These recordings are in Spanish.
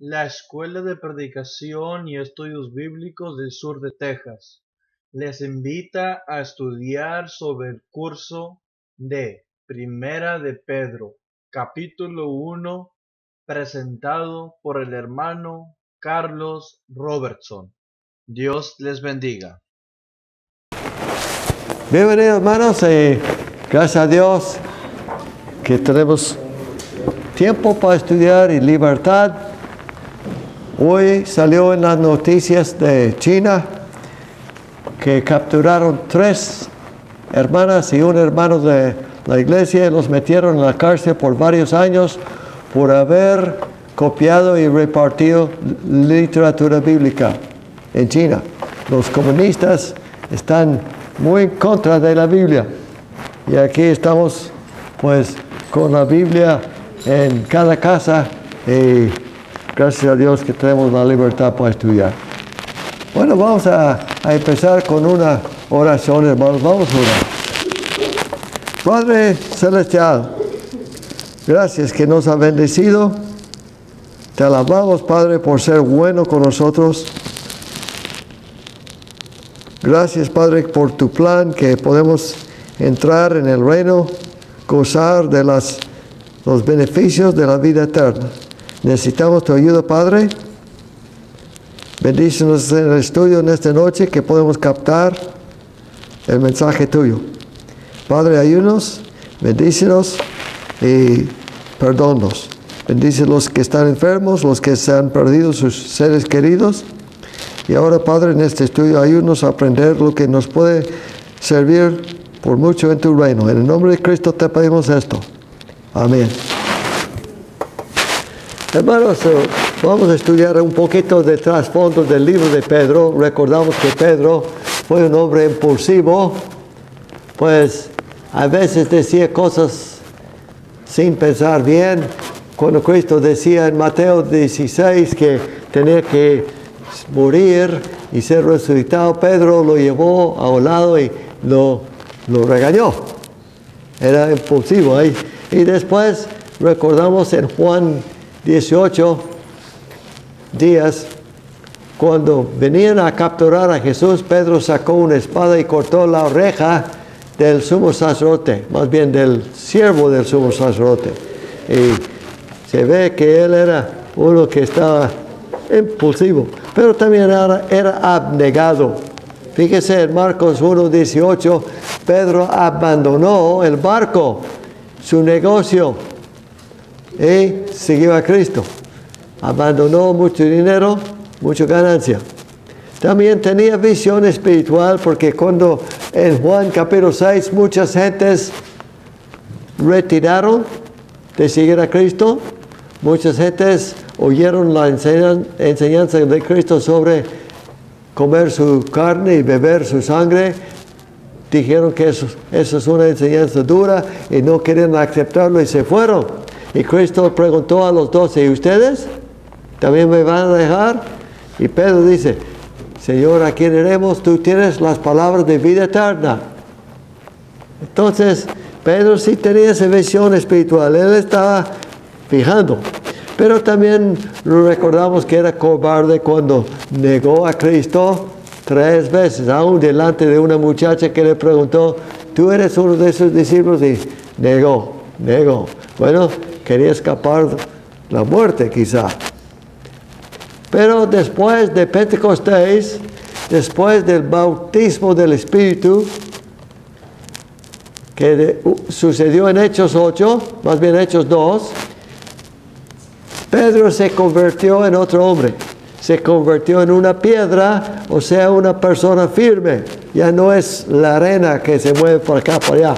La Escuela de Predicación y Estudios Bíblicos del Sur de Texas les invita a estudiar sobre el curso de Primera de Pedro, capítulo 1, presentado por el hermano Carlos Robertson. Dios les bendiga. Bienvenidos, hermanos, gracias a Dios que tenemos tiempo para estudiar y libertad. Hoy salió en las noticias de China que capturaron 3 hermanas y un hermano de la iglesia y los metieron en la cárcel por varios años por haber copiado y repartido literatura bíblica en China. Los comunistas están muy en contra de la Biblia y aquí estamos pues con la Biblia en cada casa y gracias a Dios que tenemos la libertad para estudiar. Bueno, vamos a empezar con una oración, hermanos. Vamos a orar. Padre Celestial, gracias que nos ha bendecido. Te alabamos, Padre, por ser bueno con nosotros. Gracias, Padre, por tu plan, que podemos entrar en el reino, gozar de los beneficios de la vida eterna. Necesitamos tu ayuda, Padre. Bendícenos en el estudio en esta noche, que podemos captar el mensaje tuyo. Padre, ayúdanos, bendícenos y perdónanos. Bendice los que están enfermos, los que se han perdido sus seres queridos. Y ahora, Padre, en este estudio, ayúdanos a aprender lo que nos puede servir por mucho en tu reino. En el nombre de Cristo te pedimos esto. Amén. Hermanos, vamos a estudiar un poquito de trasfondo del libro de Pedro. Recordamos que Pedro fue un hombre impulsivo, pues a veces decía cosas sin pensar bien. Cuando Cristo decía en Mateo 16 que tenía que morir y ser resucitado, Pedro lo llevó a un lado y lo regañó. Era impulsivo ahí. Y después recordamos en Juan 18 días, cuando venían a capturar a Jesús, Pedro sacó una espada y cortó la oreja del sumo sacerdote, más bien del siervo del sumo sacerdote. Y se ve que él era uno que estaba impulsivo, pero también era abnegado. Fíjese en Marcos 1:18, Pedro abandonó el barco, su negocio, y siguió a Cristo. Abandonó mucho dinero, mucha ganancia. También tenía visión espiritual, porque cuando en Juan capítulo 6 muchas gentes retiraron de seguir a Cristo, muchas gentes oyeron la enseñanza de Cristo sobre comer su carne y beber su sangre. Dijeron que eso es una enseñanza dura y no querían aceptarlo y se fueron. Y Cristo preguntó a los 12, ¿y ustedes también me van a dejar? Y Pedro dice, Señor, ¿a quién iremos? Tú tienes las palabras de vida eterna. Entonces, Pedro sí tenía esa visión espiritual. Él estaba fijando. Pero también recordamos que era cobarde cuando negó a Cristo 3 veces, aún delante de una muchacha que le preguntó, ¿tú eres uno de esos discípulos? Y negó. Bueno, quería escapar la muerte quizá. Pero después de Pentecostés, después del bautismo del Espíritu, que sucedió en Hechos 8, más bien Hechos 2, Pedro se convirtió en otro hombre. Se convirtió en una piedra, o sea, una persona firme. Ya no es la arena que se mueve por acá, por allá,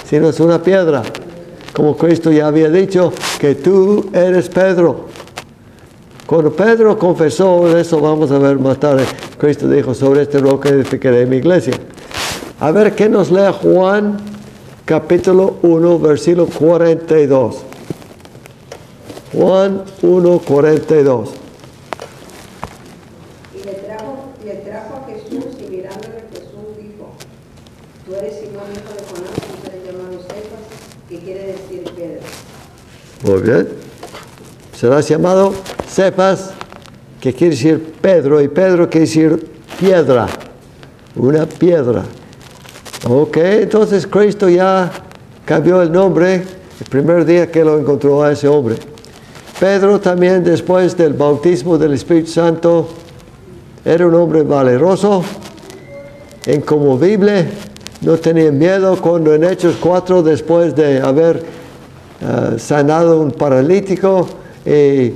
sino es una piedra. Como Cristo ya había dicho, que tú eres Pedro. Cuando Pedro confesó, de eso vamos a ver más tarde, Cristo dijo, sobre este roca edificaré mi iglesia. A ver, ¿qué nos lee Juan capítulo 1, versículo 42? Juan 1, 42. Y le trajo a Jesús, y mirándole Jesús dijo, tú eres Simón, hijo de Jonás, tú eres llamado Cefas, que quiere decir piedra. Muy bien. Serás llamado Cefas, que quiere decir Pedro, y Pedro quiere decir piedra, una piedra. Ok, entonces Cristo ya cambió el nombre el primer día que lo encontró a ese hombre. Pedro también, después del bautismo del Espíritu Santo, era un hombre valeroso, inconmovible, no tenía miedo. Cuando en Hechos 4, después de haber sanado un paralítico y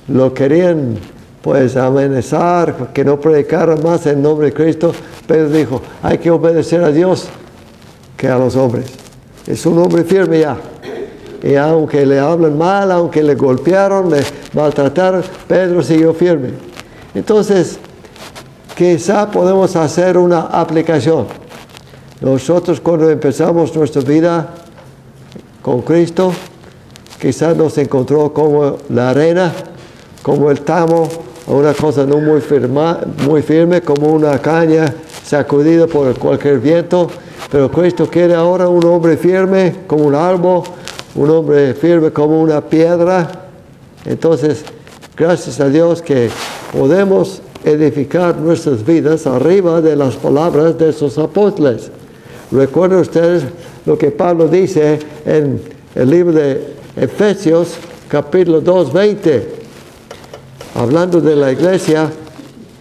lo querían pues amenazar, que no predicara más en nombre de Cristo, Pedro dijo, hay que obedecer a Dios que a los hombres. Es un hombre firme ya. Y aunque le hablan mal, aunque le golpearon, le maltrataron, Pedro siguió firme. Entonces, quizá podemos hacer una aplicación. Nosotros cuando empezamos nuestra vida con Cristo, quizá nos encontró como la arena, como el tamo, una cosa no muy firme, como una caña sacudida por cualquier viento. Pero Cristo quiere ahora un hombre firme como un árbol, un hombre firme como una piedra. Entonces, gracias a Dios que podemos edificar nuestras vidas arriba de las palabras de esos apóstoles. Recuerden ustedes lo que Pablo dice en el libro de Efesios, capítulo 2, 20. Hablando de la iglesia,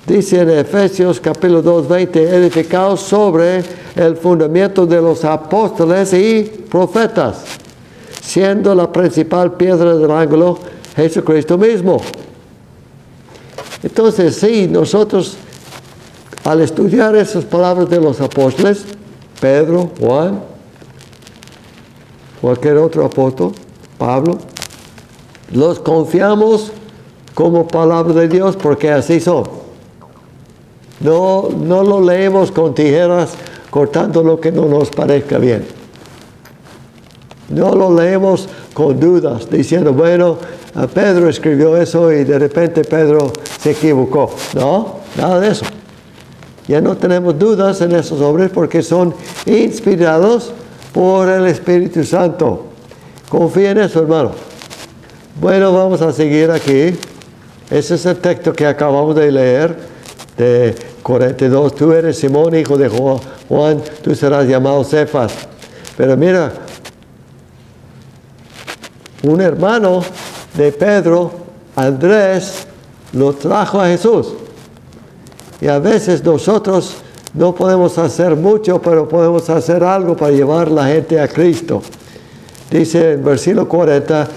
dice en Efesios, capítulo 2, 20, edificados sobre el fundamento de los apóstoles y profetas, siendo la principal piedra del ángulo Jesucristo mismo. Entonces, sí, nosotros al estudiar esas palabras de los apóstoles, Pedro, Juan, cualquier otro apóstol, Pablo, los confiamos como palabra de Dios porque así son. No lo leemos con tijeras cortando lo que no nos parezca bien. No lo leemos con dudas, diciendo, bueno, Pedro escribió eso y de repente Pedro se equivocó. No, nada de eso. Ya no tenemos dudas en esos hombres porque son inspirados por el Espíritu Santo. Confía en eso, hermano. Bueno, vamos a seguir aquí. Ese es el texto que acabamos de leer, de 42. Tú eres Simón, hijo de Juan, tú serás llamado Cefas. Pero mira, un hermano de Pedro, Andrés, lo trajo a Jesús. Y a veces nosotros no podemos hacer mucho, pero podemos hacer algo para llevar a la gente a Cristo. Dice en versículo 40,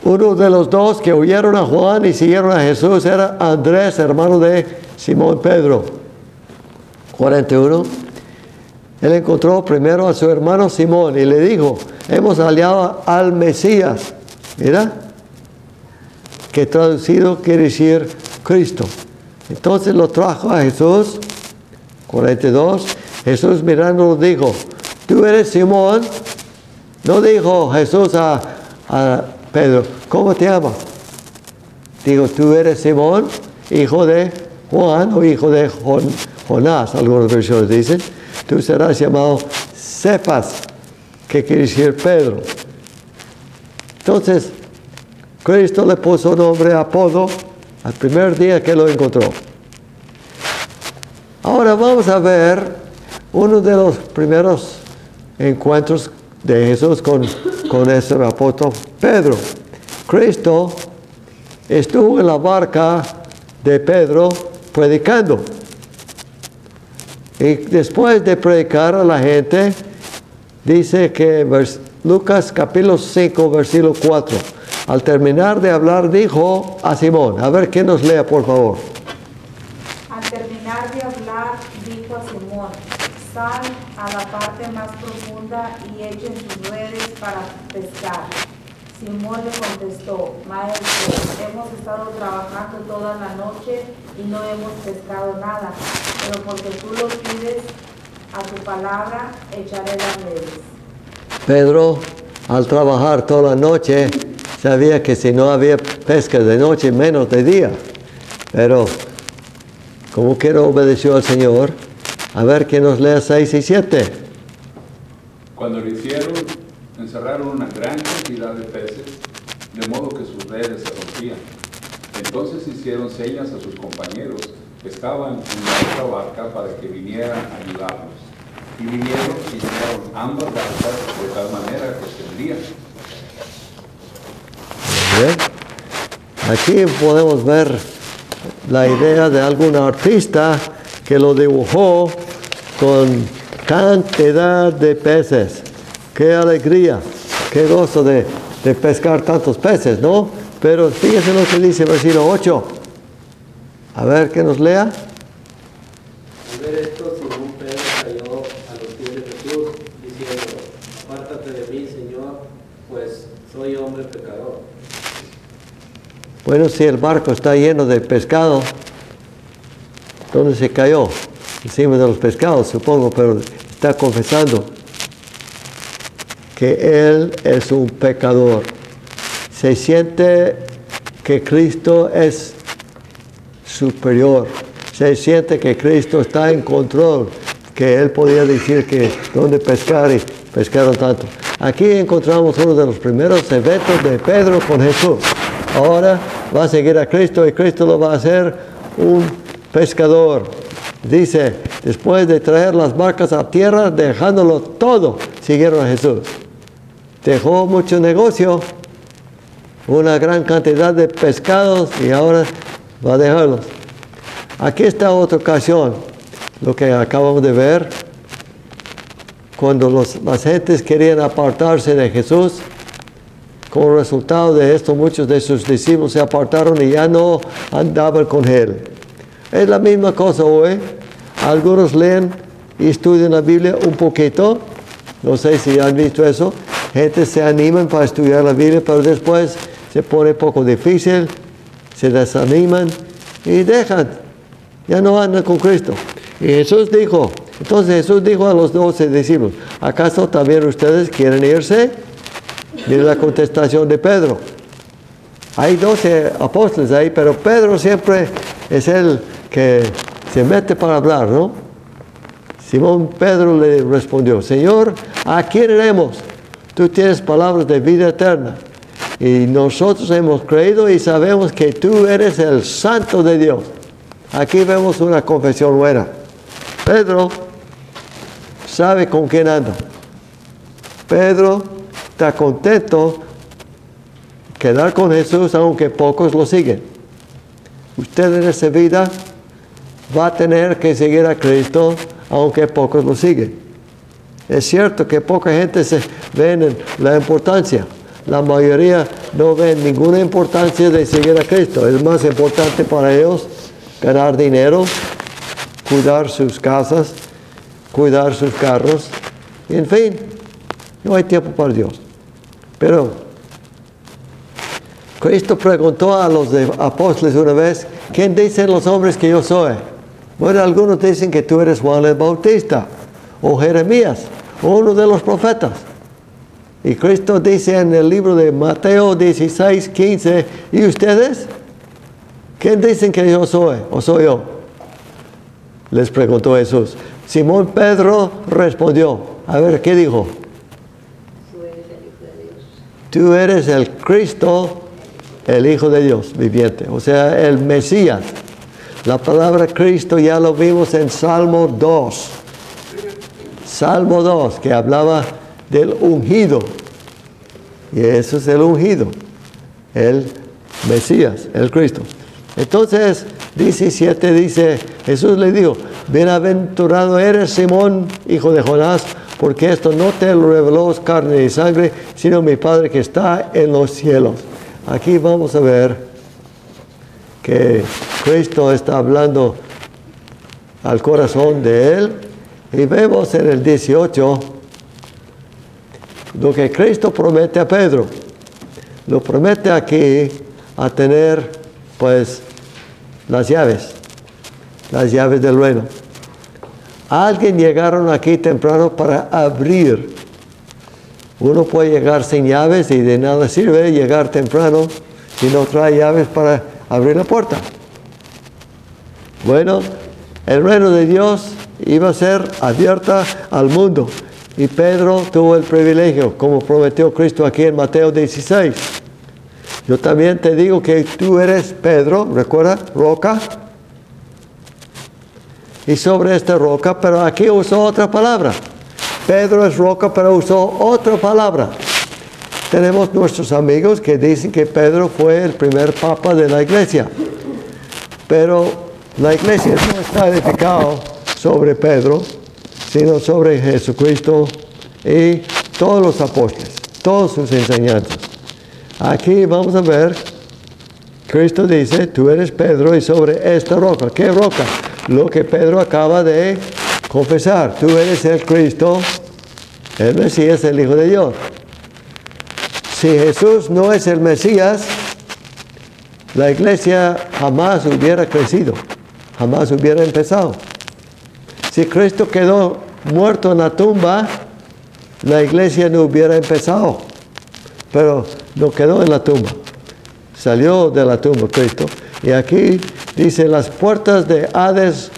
uno de los dos que oyeron a Juan y siguieron a Jesús era Andrés, hermano de Simón Pedro. 41. Él encontró primero a su hermano Simón y le dijo, hemos hallado al Mesías. Mira, que traducido quiere decir Cristo. Entonces lo trajo a Jesús. 42. Jesús mirándolo dijo, tú eres Simón. No dijo Jesús a Pedro, ¿cómo te llamas? Digo, tú eres Simón, hijo de Juan o hijo de Jonás, algunas versiones dicen. Tú serás llamado Cefas, que quiere decir Pedro. Entonces, Cristo le puso nombre, apodo, al primer día que lo encontró. Ahora vamos a ver uno de los primeros encuentros de Jesús con ese apóstol Pedro. Cristo estuvo en la barca de Pedro predicando. Y después de predicar a la gente, dice que Lucas capítulo 5, versículo 4, al terminar de hablar dijo a Simón, a ver, ¿quién nos lea por favor? Al terminar de hablar dijo a Simón, sal a la parte más profunda y echen sus redes para pescar. Simón le contestó, maestro, hemos estado trabajando toda la noche y no hemos pescado nada, pero porque tú lo pides, a tu palabra echaré las redes. Pedro, al trabajar toda la noche, sabía que si no había pesca de noche, menos de día. Pero, como quiera obedeció al Señor, a ver que nos lea 6 y 7. Cuando lo hicieron, encerraron una gran cantidad de peces, de modo que sus redes se rompían. Entonces hicieron señas a sus compañeros que estaban en la otra barca para que vinieran a ayudarlos. Y vinieron y llenaron ambas barcas de tal manera que se hundían. Bien. Aquí podemos ver la idea de algún artista que lo dibujó con cantidad de peces. ¡Qué alegría! ¡Qué gozo de pescar tantos peces!, ¿no? Pero fíjense lo que dice el versículo 8. A ver, que nos lea. Al ver esto, Simón Pedro cayó a los pies de Jesús, diciendo: apártate de mí, Señor, pues soy hombre pecador. Bueno, si el barco está lleno de pescado, ¿dónde se cayó? Encima de los pescados, supongo, pero está confesando que él es un pecador. Se siente que Cristo es superior. Se siente que Cristo está en control, que él podía decir que dónde pescar y pescaron tanto. Aquí encontramos uno de los primeros eventos de Pedro con Jesús. Ahora va a seguir a Cristo y Cristo lo va a hacer un pescador. Dice, después de traer las barcas a tierra, dejándolo todo, siguieron a Jesús. Dejó mucho negocio, una gran cantidad de pescados y ahora va a dejarlos. Aquí está otra ocasión, lo que acabamos de ver, cuando las gentes querían apartarse de Jesús. Como resultado de esto, muchos de sus discípulos se apartaron y ya no andaban con él. Es la misma cosa hoy. Algunos leen y estudian la Biblia un poquito. No sé si han visto eso. Gente se animan para estudiar la Biblia, pero después se pone poco difícil, se desaniman y dejan. Ya no andan con Cristo. Y Jesús dijo, entonces Jesús dijo a los 12 discípulos, ¿acaso también ustedes quieren irse? Mira la contestación de Pedro. Hay 12 apóstoles ahí, pero Pedro siempre es el que se mete para hablar, ¿no? Simón Pedro le respondió, Señor, ¿a quién iremos? Tú tienes palabras de vida eterna. Y nosotros hemos creído y sabemos que tú eres el Santo de Dios. Aquí vemos una confesión buena. Pedro sabe con quién anda. Pedro está contento quedar con Jesús aunque pocos lo siguen. Usted en esta vida va a tener que seguir a Cristo aunque pocos lo siguen. Es cierto que poca gente se ve en la importancia. La mayoría no ven ninguna importancia de seguir a Cristo. Es más importante para ellos ganar dinero, cuidar sus casas, cuidar sus carros. Y en fin, no hay tiempo para Dios. Pero Cristo preguntó a los apóstoles una vez, ¿quién dicen los hombres que yo soy? Bueno, algunos dicen que tú eres Juan el Bautista, o Jeremías, o uno de los profetas. Y Cristo dice en el libro de Mateo 16, 15, ¿y ustedes? ¿Quién dicen que yo soy, o soy yo? Les preguntó Jesús. Simón Pedro respondió, a ver, ¿qué dijo? Tú eres el Cristo, el Hijo de Dios viviente, o sea, el Mesías. La palabra Cristo ya lo vimos en Salmo 2. Salmo 2, que hablaba del ungido. Y eso es el ungido, el Mesías, el Cristo. Entonces, 17 dice, Jesús le dijo, bienaventurado eres Simón, hijo de Jonás, porque esto no te lo reveló carne y sangre, sino mi Padre que está en los cielos. Aquí vamos a ver que Cristo está hablando al corazón de él. Y vemos en el 18 lo que Cristo promete a Pedro. Lo promete aquí a tener, pues, las llaves del reino. Alguien llegaron aquí temprano para abrir. Uno puede llegar sin llaves y de nada sirve llegar temprano si no trae llaves para abrir la puerta. Bueno, el reino de Dios iba a ser abierta al mundo. Y Pedro tuvo el privilegio, como prometió Cristo aquí en Mateo 16. Yo también te digo que tú eres Pedro, recuerda, roca. Y sobre esta roca, pero aquí usó otra palabra. Pedro es roca, pero usó otra palabra. Tenemos nuestros amigos que dicen que Pedro fue el primer papa de la iglesia. Pero la iglesia no está edificada sobre Pedro, sino sobre Jesucristo y todos los apóstoles, todas sus enseñanzas. Aquí vamos a ver, Cristo dice, tú eres Pedro y sobre esta roca. ¿Qué roca? Lo que Pedro acaba de confesar. Tú eres el Cristo, el Mesías, el Hijo de Dios. Si Jesús no es el Mesías, la iglesia jamás hubiera crecido, jamás hubiera empezado. Si Cristo quedó muerto en la tumba, la iglesia no hubiera empezado. Pero no quedó en la tumba, salió de la tumba Cristo. Y aquí dice, las puertas de Hades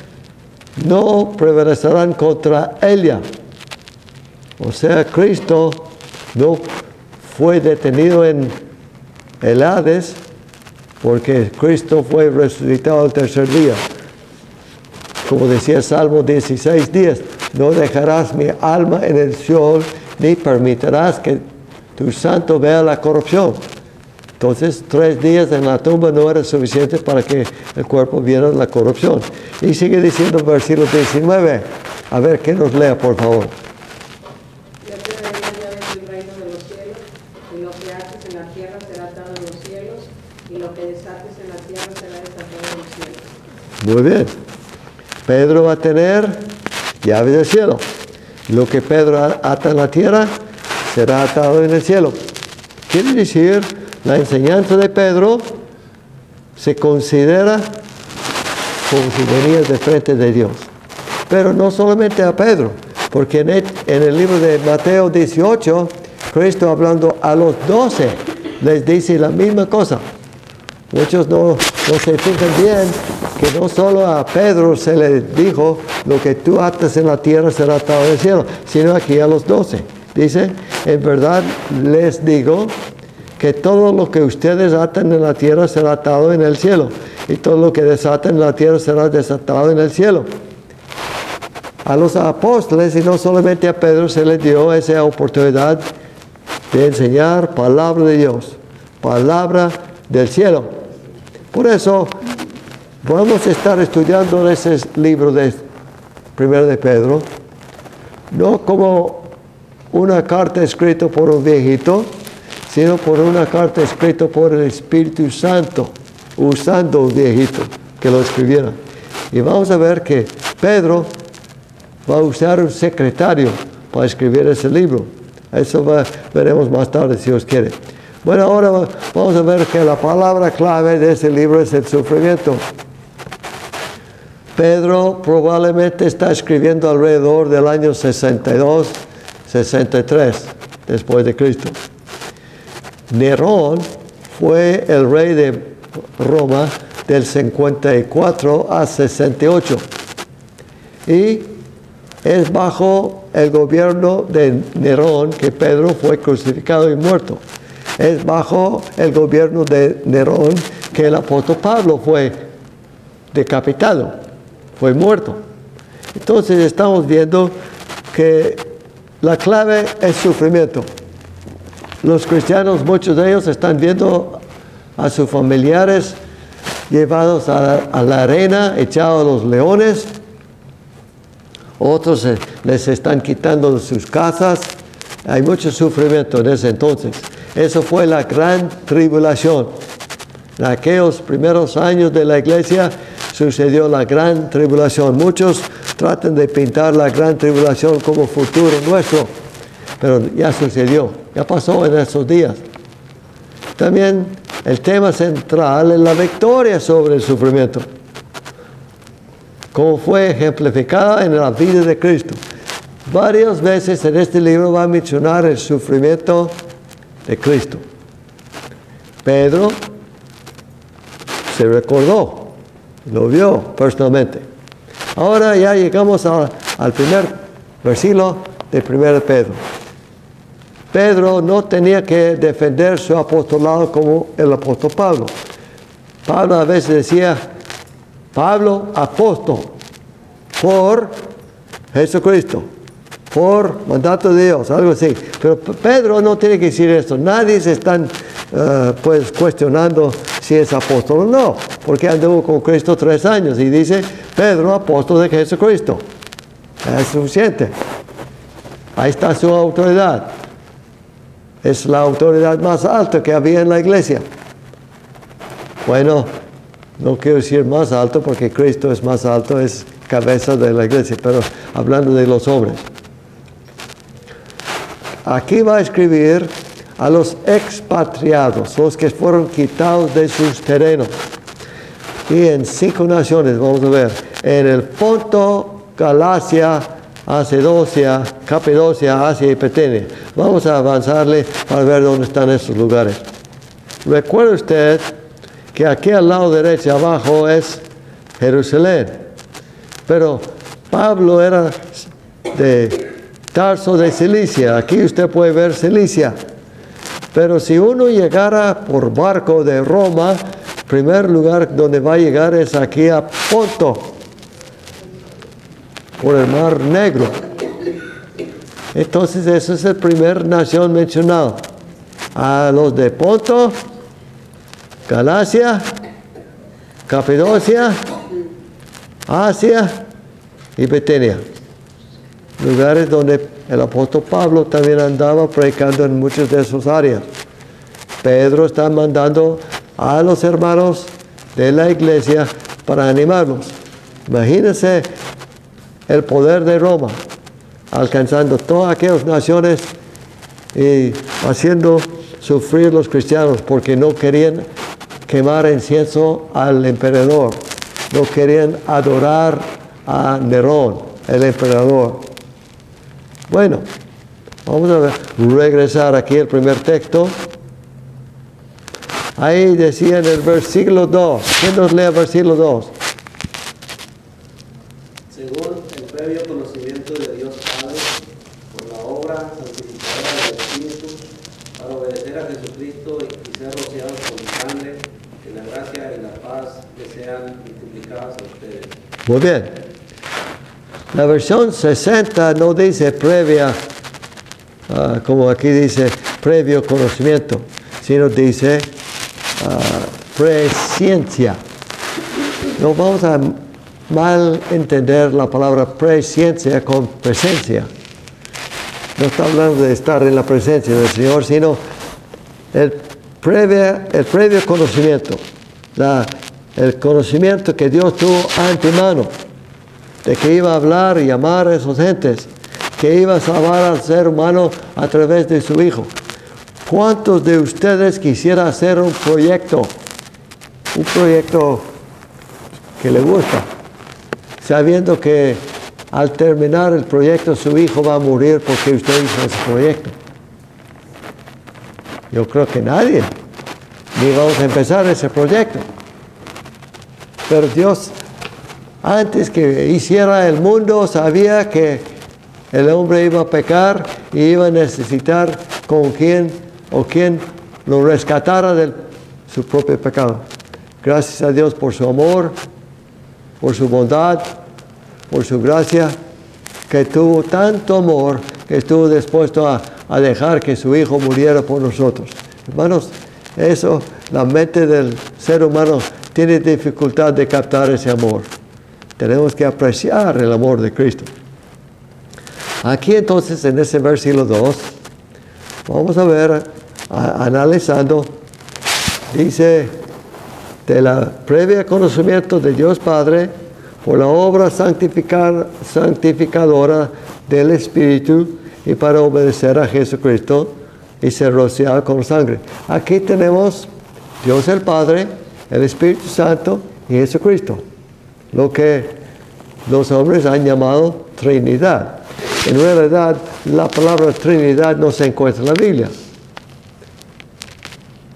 no prevalecerán contra ella. O sea, Cristo no fue detenido en el Hades, porque Cristo fue resucitado al tercer día. Como decía Salmo 16:10, no dejarás mi alma en el Seol, ni permitirás que tu santo vea la corrupción. Entonces, 3 días en la tumba no era suficiente para que el cuerpo viera la corrupción. Y sigue diciendo el versículo 19. A ver, que nos lea, por favor. Yo te daré las llaves del reino de los cielos, y lo que haces en la tierra será atado en los cielos, y lo que desates en la tierra será desatado en los cielos. Muy bien. Pedro va a tener llaves del cielo. Lo que Pedro ata en la tierra será atado en el cielo. Quiere decir, la enseñanza de Pedro se considera como si venía de frente de Dios. Pero no solamente a Pedro, porque en el libro de Mateo 18, Cristo hablando a los 12, les dice la misma cosa. Muchos no se fijan bien que no solo a Pedro se le dijo, lo que tú atas en la tierra será atado en el cielo, sino aquí a los 12. Dice, en verdad les digo que todo lo que ustedes atan en la tierra será atado en el cielo, y todo lo que desaten en la tierra será desatado en el cielo. A los apóstoles, y no solamente a Pedro, se les dio esa oportunidad de enseñar palabra de Dios, palabra del cielo. Por eso, vamos a estar estudiando ese libro de Primero de Pedro, no como una carta escrita por un viejito, sino por una carta escrita por el Espíritu Santo, usando un viejito que lo escribiera. Y vamos a ver que Pedro va a usar un secretario para escribir ese libro. Eso veremos más tarde, si Dios quiere. Bueno, ahora vamos a ver que la palabra clave de ese libro es el sufrimiento. Pedro probablemente está escribiendo alrededor del año 62, 63 después de Cristo. Nerón fue el rey de Roma del 54 a 68 y es bajo el gobierno de Nerón que Pedro fue crucificado y muerto. Es bajo el gobierno de Nerón que el apóstol Pablo fue decapitado, fue muerto. Entonces estamos viendo que la clave es sufrimiento. Los cristianos, muchos de ellos están viendo a sus familiares llevados a la arena, echados a los leones. Otros les están quitando sus casas. Hay mucho sufrimiento en ese entonces. Eso fue la gran tribulación. En aquellos primeros años de la iglesia sucedió la gran tribulación. Muchos tratan de pintar la gran tribulación como futuro nuestro, pero ya sucedió, ya pasó en esos días. También el tema central es la victoria sobre el sufrimiento, como fue ejemplificada en la vida de Cristo. Varias veces en este libro va a mencionar el sufrimiento de Cristo. Pedro se recordó, lo vio personalmente. Ahora ya llegamos al primer versículo de 1 Pedro. Pedro no tenía que defender su apostolado como el apóstol Pablo. Pablo a veces decía, Pablo, apóstol, por Jesucristo, por mandato de Dios, algo así. Pero Pedro no tiene que decir esto. Nadie se está pues cuestionando si es apóstol o no, porque anduvo con Cristo 3 años y dice, Pedro, apóstol de Jesucristo. Es suficiente. Ahí está su autoridad. Es la autoridad más alta que había en la iglesia. Bueno, no quiero decir más alto porque Cristo es más alto, es cabeza de la iglesia, pero hablando de los hombres. Aquí va a escribir a los expatriados, los que fueron quitados de sus terrenos. Y en 5 naciones, vamos a ver, en el Ponto, Galacia, Capadocia, Asia y Bitinia. Vamos a avanzarle para ver dónde están esos lugares. Recuerde usted que aquí al lado derecho abajo es Jerusalén. Pero Pablo era de Tarso de Cilicia. Aquí usted puede ver Cilicia. Pero si uno llegara por barco de Roma, el primer lugar donde va a llegar es aquí a Ponto, por el Mar Negro. Entonces, esa es la primera nación mencionada. A los de Ponto, Galacia, Capadocia, Asia y Bitinia. Lugares donde el apóstol Pablo también andaba predicando en muchas de esas áreas. Pedro está mandando a los hermanos de la iglesia para animarlos. Imagínense el poder de Roma, alcanzando todas aquellas naciones y haciendo sufrir los cristianos porque no querían quemar incienso al emperador, no querían adorar a Nerón, el emperador. Bueno, vamos a regresar aquí al primer texto. Ahí decía en el versículo 2. ¿Quién nos lee el versículo 2? Según el previo conocimiento de Dios Padre, por la obra santificadora del Espíritu, para obedecer a Jesucristo y ser rociados con sangre, que la gracia y la paz les sean multiplicadas a ustedes. Muy bien. La versión 60 no dice previa, como aquí dice previo conocimiento, sino dice presciencia. No vamos a mal entender la palabra presciencia con presencia. No está hablando de estar en la presencia del Señor, sino el previo conocimiento, el conocimiento que Dios tuvo antemano, de que iba a hablar y amar a esas gentes, que iba a salvar al ser humano a través de su Hijo. ¿Cuántos de ustedes quisiera hacer un proyecto que le gusta, sabiendo que al terminar el proyecto su hijo va a morir porque usted hizo ese proyecto? Yo creo que nadie, ni vamos a empezar ese proyecto. Pero Dios, antes que hiciera el mundo, sabía que el hombre iba a pecar y iba a necesitar con quien lo rescatara de su propio pecado. Gracias a Dios por su amor, por su bondad, por su gracia, que tuvo tanto amor que estuvo dispuesto a dejar que su Hijo muriera por nosotros. Hermanos, eso, la mente del ser humano tiene dificultad de captar ese amor. Tenemos que apreciar el amor de Cristo. Aquí entonces, en ese versículo 2, vamos a ver, analizando, dice, de la previa conocimiento de Dios Padre, por la obra santificadora del Espíritu y para obedecer a Jesucristo y ser rociado con sangre. Aquí tenemos Dios el Padre, el Espíritu Santo y Jesucristo, lo que los hombres han llamado Trinidad. En realidad, la palabra Trinidad no se encuentra en la Biblia.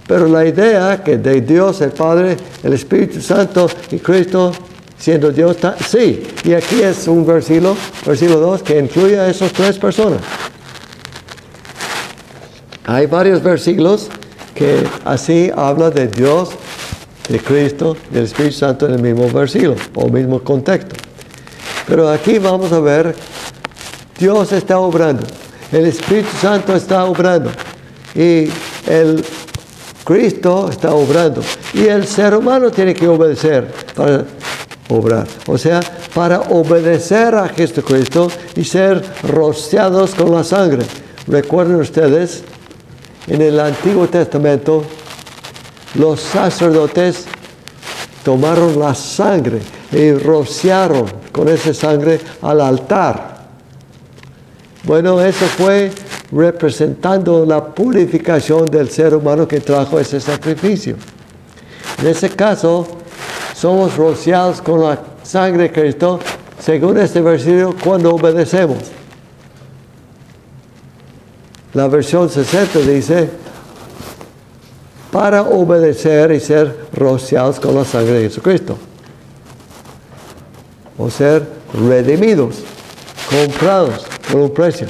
Pero la idea que de Dios el Padre, el Espíritu Santo y Cristo siendo Dios, sí. Y aquí es un versículo 2, que incluye a esas 3 personas. Hay varios versículos que así habla de Dios, de Cristo, del Espíritu Santo en el mismo versículo o mismo contexto. Pero aquí vamos a ver, Dios está obrando, el Espíritu Santo está obrando y el Cristo está obrando y el ser humano tiene que obedecer para obrar. O sea, para obedecer a Jesucristo y ser rociados con la sangre. Recuerden ustedes, en el Antiguo Testamento, los sacerdotes tomaron la sangre y rociaron con esa sangre al altar. Bueno, eso fue representando la purificación del ser humano que trajo ese sacrificio. En ese caso, somos rociados con la sangre de Cristo, según este versículo, cuando obedecemos. La versión 60 dice, para obedecer y ser rociados con la sangre de Jesucristo. O ser redimidos, comprados por un precio.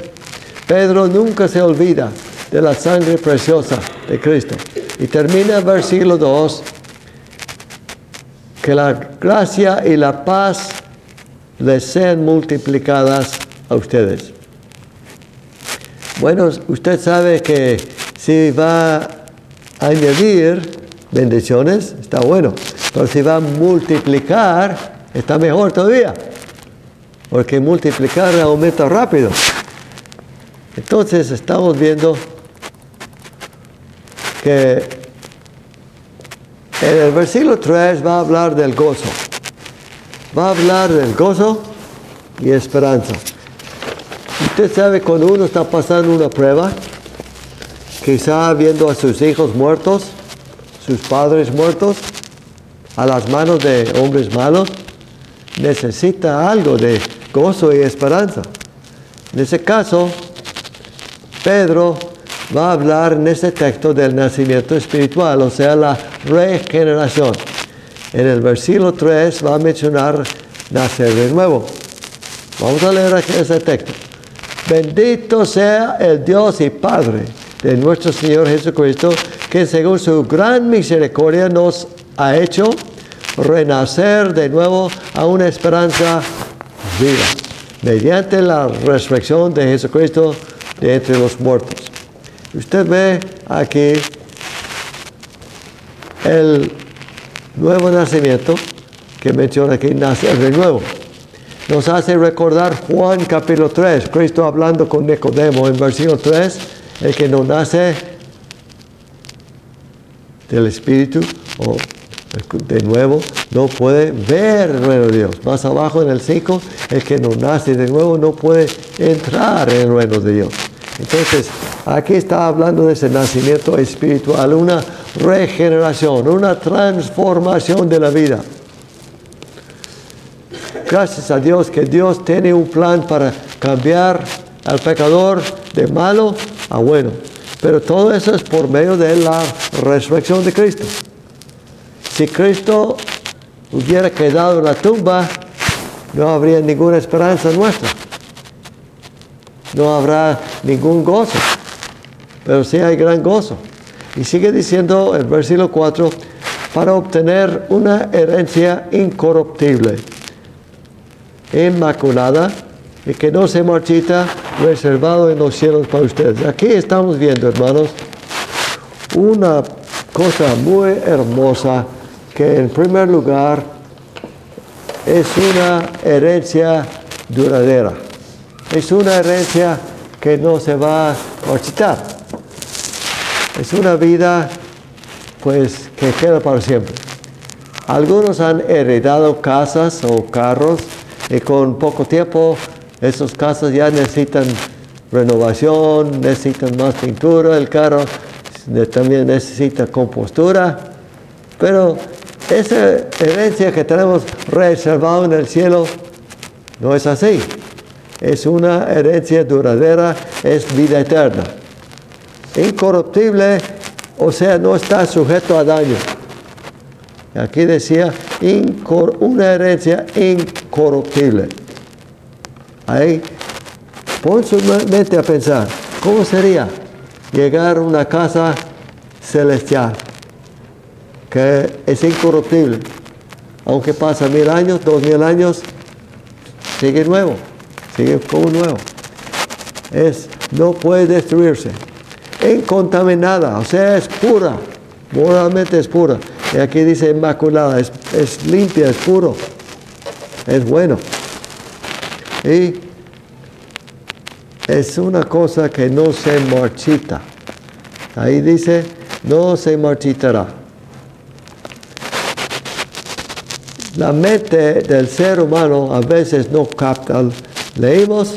Pedro nunca se olvida de la sangre preciosa de Cristo. Y termina el versículo 2, que la gracia y la paz les sean multiplicadas a ustedes. Bueno, usted sabe que si va a añadir bendiciones, está bueno. Pero si va a multiplicar, está mejor todavía. Porque multiplicar aumenta rápido. Entonces estamos viendo que en el versículo 3 va a hablar del gozo. Va a hablar del gozo y esperanza. Usted sabe, cuando uno está pasando una prueba, quizá viendo a sus hijos muertos, sus padres muertos, a las manos de hombres malos, necesita algo de gozo y esperanza. En ese caso, Pedro va a hablar en este texto del nacimiento espiritual, o sea, la regeneración. En el versículo 3 va a mencionar nacer de nuevo. Vamos a leer aquí ese texto. Bendito sea el Dios y Padre de nuestro Señor Jesucristo, que según su gran misericordia nos ha hecho renacer de nuevo a una esperanza viva, mediante la resurrección de Jesucristo de entre los muertos. Usted ve aquí el nuevo nacimiento que menciona aquí, nacer de nuevo. Nos hace recordar Juan capítulo 3, Cristo hablando con Nicodemo en versículo 3, el que no nace del Espíritu o de nuevo no puede ver el reino de Dios. Más abajo en el 5, el que no nace de nuevo no puede entrar en el reino de Dios. Entonces, aquí está hablando de ese nacimiento espiritual, una regeneración, una transformación de la vida. Gracias a Dios que Dios tiene un plan para cambiar al pecador de malo a bueno. Pero todo eso es por medio de la resurrección de Cristo. Si Cristo hubiera quedado en la tumba, no habría ninguna esperanza nuestra. No habrá ningún gozo. Pero sí hay gran gozo. Y sigue diciendo el versículo 4, para obtener una herencia incorruptible, inmaculada y que no se marchita, reservado en los cielos para ustedes. Aquí estamos viendo, hermanos, una cosa muy hermosa que en primer lugar es una herencia duradera. Es una herencia que no se va a marchitar. Es una vida pues que queda para siempre. Algunos han heredado casas o carros y con poco tiempo esas casas ya necesitan renovación, necesitan más pintura, el carro también necesita compostura, pero esa herencia que tenemos reservada en el cielo no es así. Es una herencia duradera, es vida eterna. Incorruptible, o sea, no está sujeto a daño. Aquí decía una herencia incorruptible. Ahí pon su mente a pensar, ¿cómo sería llegar a una casa celestial que es incorruptible. Aunque pasa 1000 años, 2000 años, sigue nuevo, sigue como nuevo. No puede destruirse. Incontaminada, o sea, es pura, moralmente es pura. Y aquí dice inmaculada, es limpia, es puro, es bueno. Y es una cosa que no se marchita. Ahí dice, no se marchitará. La mente del ser humano a veces no capta. Leímos,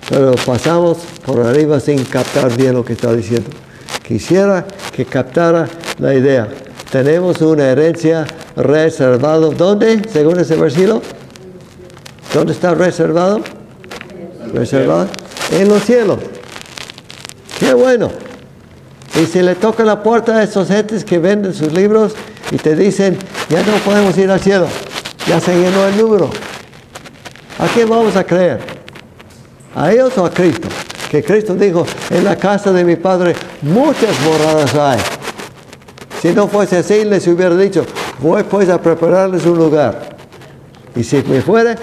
pero pasamos por arriba sin captar bien lo que está diciendo. Quisiera que captara la idea. Tenemos una herencia reservada. ¿Dónde? Según ese versículo. ¿Dónde está reservado? Reservado en los cielos. ¡Qué bueno! Y si le toca la puerta a esos gentes que venden sus libros y te dicen, ya no podemos ir al cielo, ya se llenó el número, ¿a quién vamos a creer? ¿A ellos o a Cristo? Que Cristo dijo, en la casa de mi Padre muchas moradas hay. Si no fuese así, les hubiera dicho, voy pues a prepararles un lugar. Y si me fuere,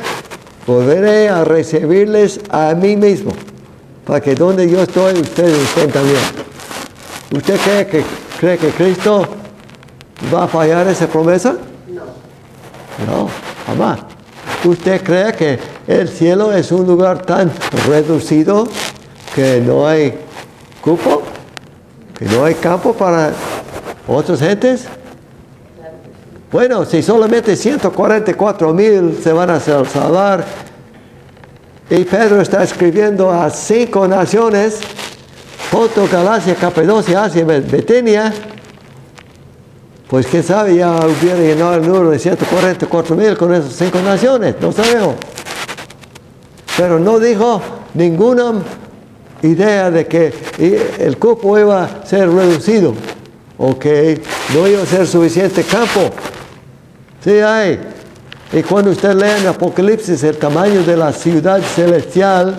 volveré a recibirles a mí mismo, para que donde yo estoy, ustedes estén también. ¿Usted cree que Cristo va a fallar esa promesa? No, jamás. ¿Usted cree que el cielo es un lugar tan reducido que no hay cupo? ¿Que no hay campo para otras gentes? Bueno, si solamente 144,000 se van a salvar y Pedro está escribiendo a 5 naciones, Ponto, Galacia, Capadocia, Asia, Bitinia, pues quién sabe, ya hubiera llenado el número de 144,000 con esas 5 naciones, no sabemos. Pero no dijo ninguna idea de que el cupo iba a ser reducido o que no iba a ser suficiente campo. Sí hay. Y cuando usted lee en Apocalipsis, el tamaño de la ciudad celestial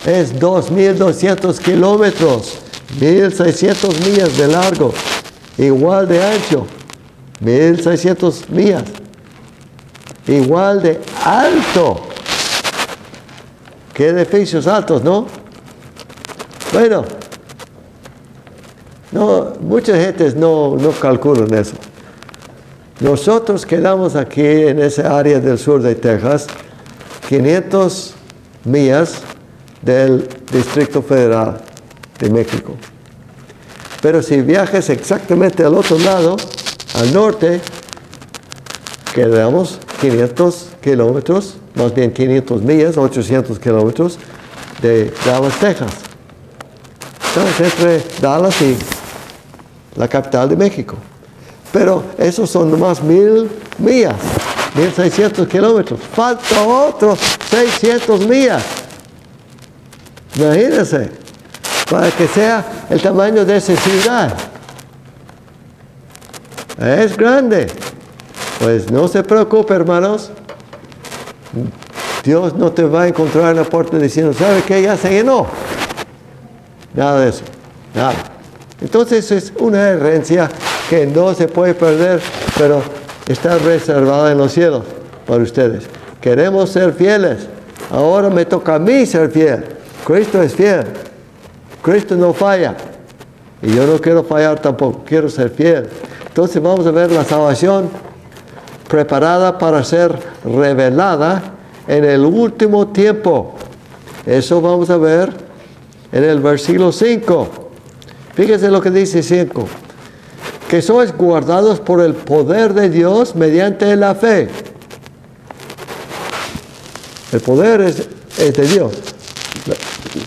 es 2,200 kilómetros, 1,600 millas de largo, igual de ancho, 1,600 millas, igual de alto. ¿Qué edificios altos, no? Bueno, no, muchas gentes no calculan eso. Nosotros quedamos aquí en esa área del sur de Texas, 500 millas del Distrito Federal de México. Pero si viajas exactamente al otro lado, al norte, quedamos 500 kilómetros, más bien 500 millas, 800 kilómetros de Dallas, Texas. Estamos entre Dallas y la capital de México. Pero esos son nomás 1,000 millas, 1,600 kilómetros. Falta otros 600 millas. Imagínense, para que sea el tamaño de esa ciudad. Es grande. Pues no se preocupe, hermanos. Dios no te va a encontrar en la puerta diciendo, ¿sabe qué? Ya se llenó. Nada de eso. Nada. Entonces es una herencia que no se puede perder, pero está reservada en los cielos para ustedes. Queremos ser fieles. Ahora me toca a mí ser fiel. Cristo es fiel. Cristo no falla. Y yo no quiero fallar tampoco. Quiero ser fiel. Entonces vamos a ver la salvación preparada para ser revelada en el último tiempo. Eso vamos a ver en el versículo 5. Fíjense lo que dice 5. Que sois guardados por el poder de Dios mediante la fe. El poder es de Dios.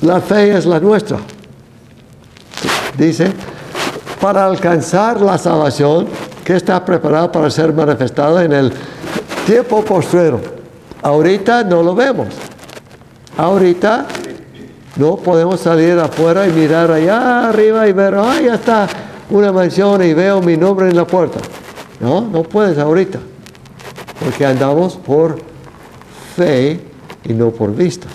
La fe es la nuestra. Dice, para alcanzar la salvación que está preparada para ser manifestada en el tiempo postrero. Ahorita no lo vemos. Ahorita no podemos salir afuera y mirar allá arriba y ver, ya está una mansión y veo mi nombre en la puerta. No puedes ahorita. Porque andamos por fe y no por vista.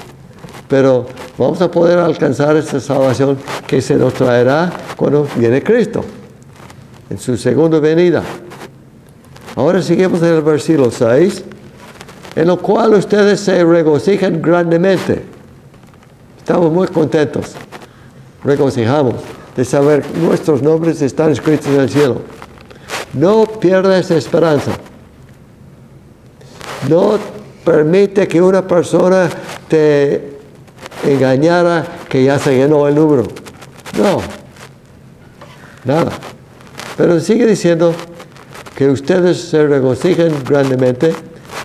Pero vamos a poder alcanzar esta salvación que se nos traerá cuando viene Cristo, en su segunda venida. Ahora seguimos en el versículo 6, en lo cual ustedes se regocijan grandemente. Estamos muy contentos, regocijamos de saber que nuestros nombres están escritos en el cielo. No pierdas esperanza. No permite que una persona te engañara que ya se llenó el número. No, nada. Pero sigue diciendo que ustedes se regocijen grandemente,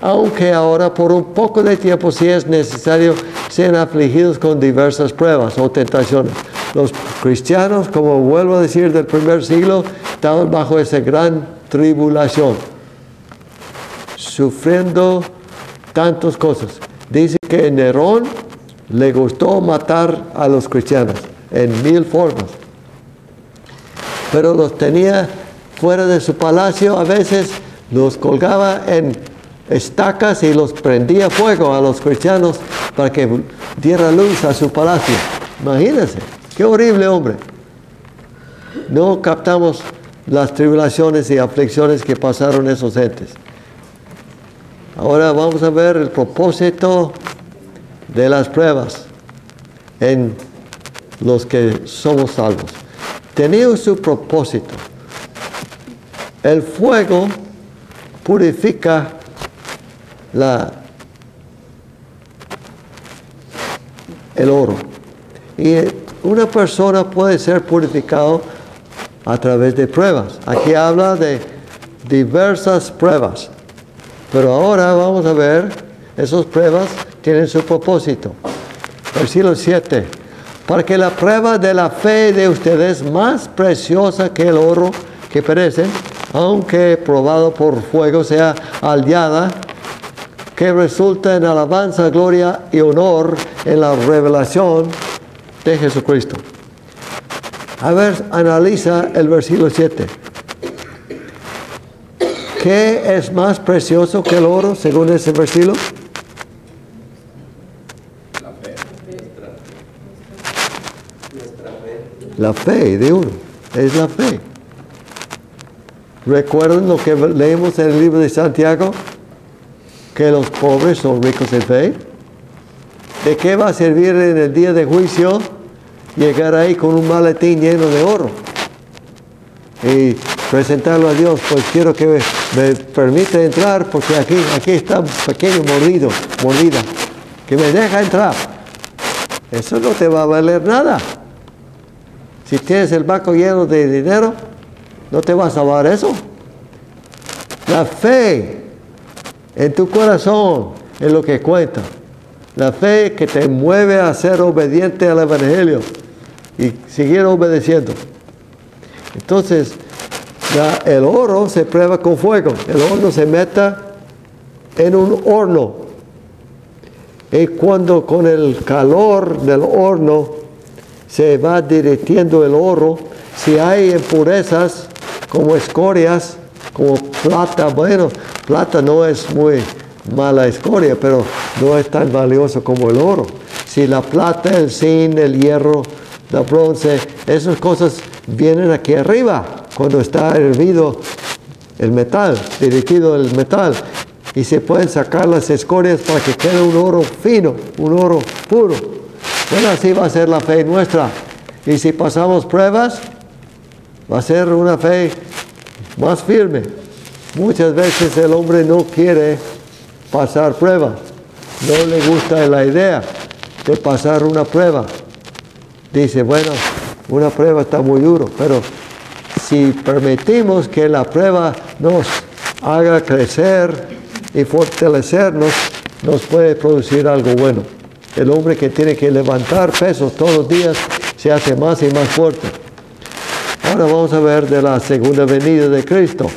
aunque ahora por un poco de tiempo, si es necesario, sean afligidos con diversas pruebas o tentaciones. Los cristianos, como vuelvo a decir, del primer siglo, estaban bajo esa gran tribulación, sufriendo tantas cosas. Dice que Nerón le gustó matar a los cristianos en 1000 formas, pero los tenía fuera de su palacio. A veces los colgaba en estacas y los prendía fuego a los cristianos para que diera luz a su palacio. Imagínense, qué horrible hombre. No captamos las tribulaciones y aflicciones que pasaron esos entes. Ahora vamos a ver el propósito de las pruebas en los que somos salvos. Tenía su propósito. El fuego purifica el oro. Y una persona puede ser purificado a través de pruebas. Aquí habla de diversas pruebas. Pero ahora vamos a ver, esas pruebas tienen su propósito. Versículo 7. Para que la prueba de la fe de ustedes, más preciosa que el oro que perece, aunque probado por fuego, sea hallada, que resulta en alabanza, gloria y honor en la revelación de Jesucristo. A ver, analiza el versículo 7. ¿Qué es más precioso que el oro según ese versículo? La fe. Nuestra fe. La fe de uno, es la fe. ¿Recuerdan lo que leemos en el libro de Santiago? Que los pobres son ricos en fe. ¿De qué va a servir en el día de juicio llegar ahí con un maletín lleno de oro y presentarlo a Dios? Pues quiero que me permita entrar porque aquí está un pequeño mordida, que me deja entrar. Eso no te va a valer nada. Si tienes el banco lleno de dinero, no te va a salvar eso. La fe en tu corazón es lo que cuenta. La fe que te mueve a ser obediente al Evangelio y seguir obedeciendo. Entonces, el oro se prueba con fuego. El oro se mete en un horno. Y cuando con el calor del horno se va derritiendo el oro, si hay impurezas como escorias, como plata, bueno, plata no es muy mala escoria, pero no es tan valioso como el oro. Si la plata, el zinc, el hierro, el bronce, esas cosas vienen aquí arriba cuando está hervido el metal, derretido el metal, y se pueden sacar las escorias para que quede un oro fino, un oro puro. Bueno, así va a ser la fe nuestra. Y si pasamos pruebas, va a ser una fe más firme. Muchas veces el hombre no quiere pasar pruebas. No le gusta la idea de pasar una prueba. Dice, bueno, una prueba está muy duro, pero si permitimos que la prueba nos haga crecer y fortalecernos, nos puede producir algo bueno. El hombre que tiene que levantar pesos todos los días se hace más y más fuerte. Ahora vamos a ver de la segunda venida de Cristo.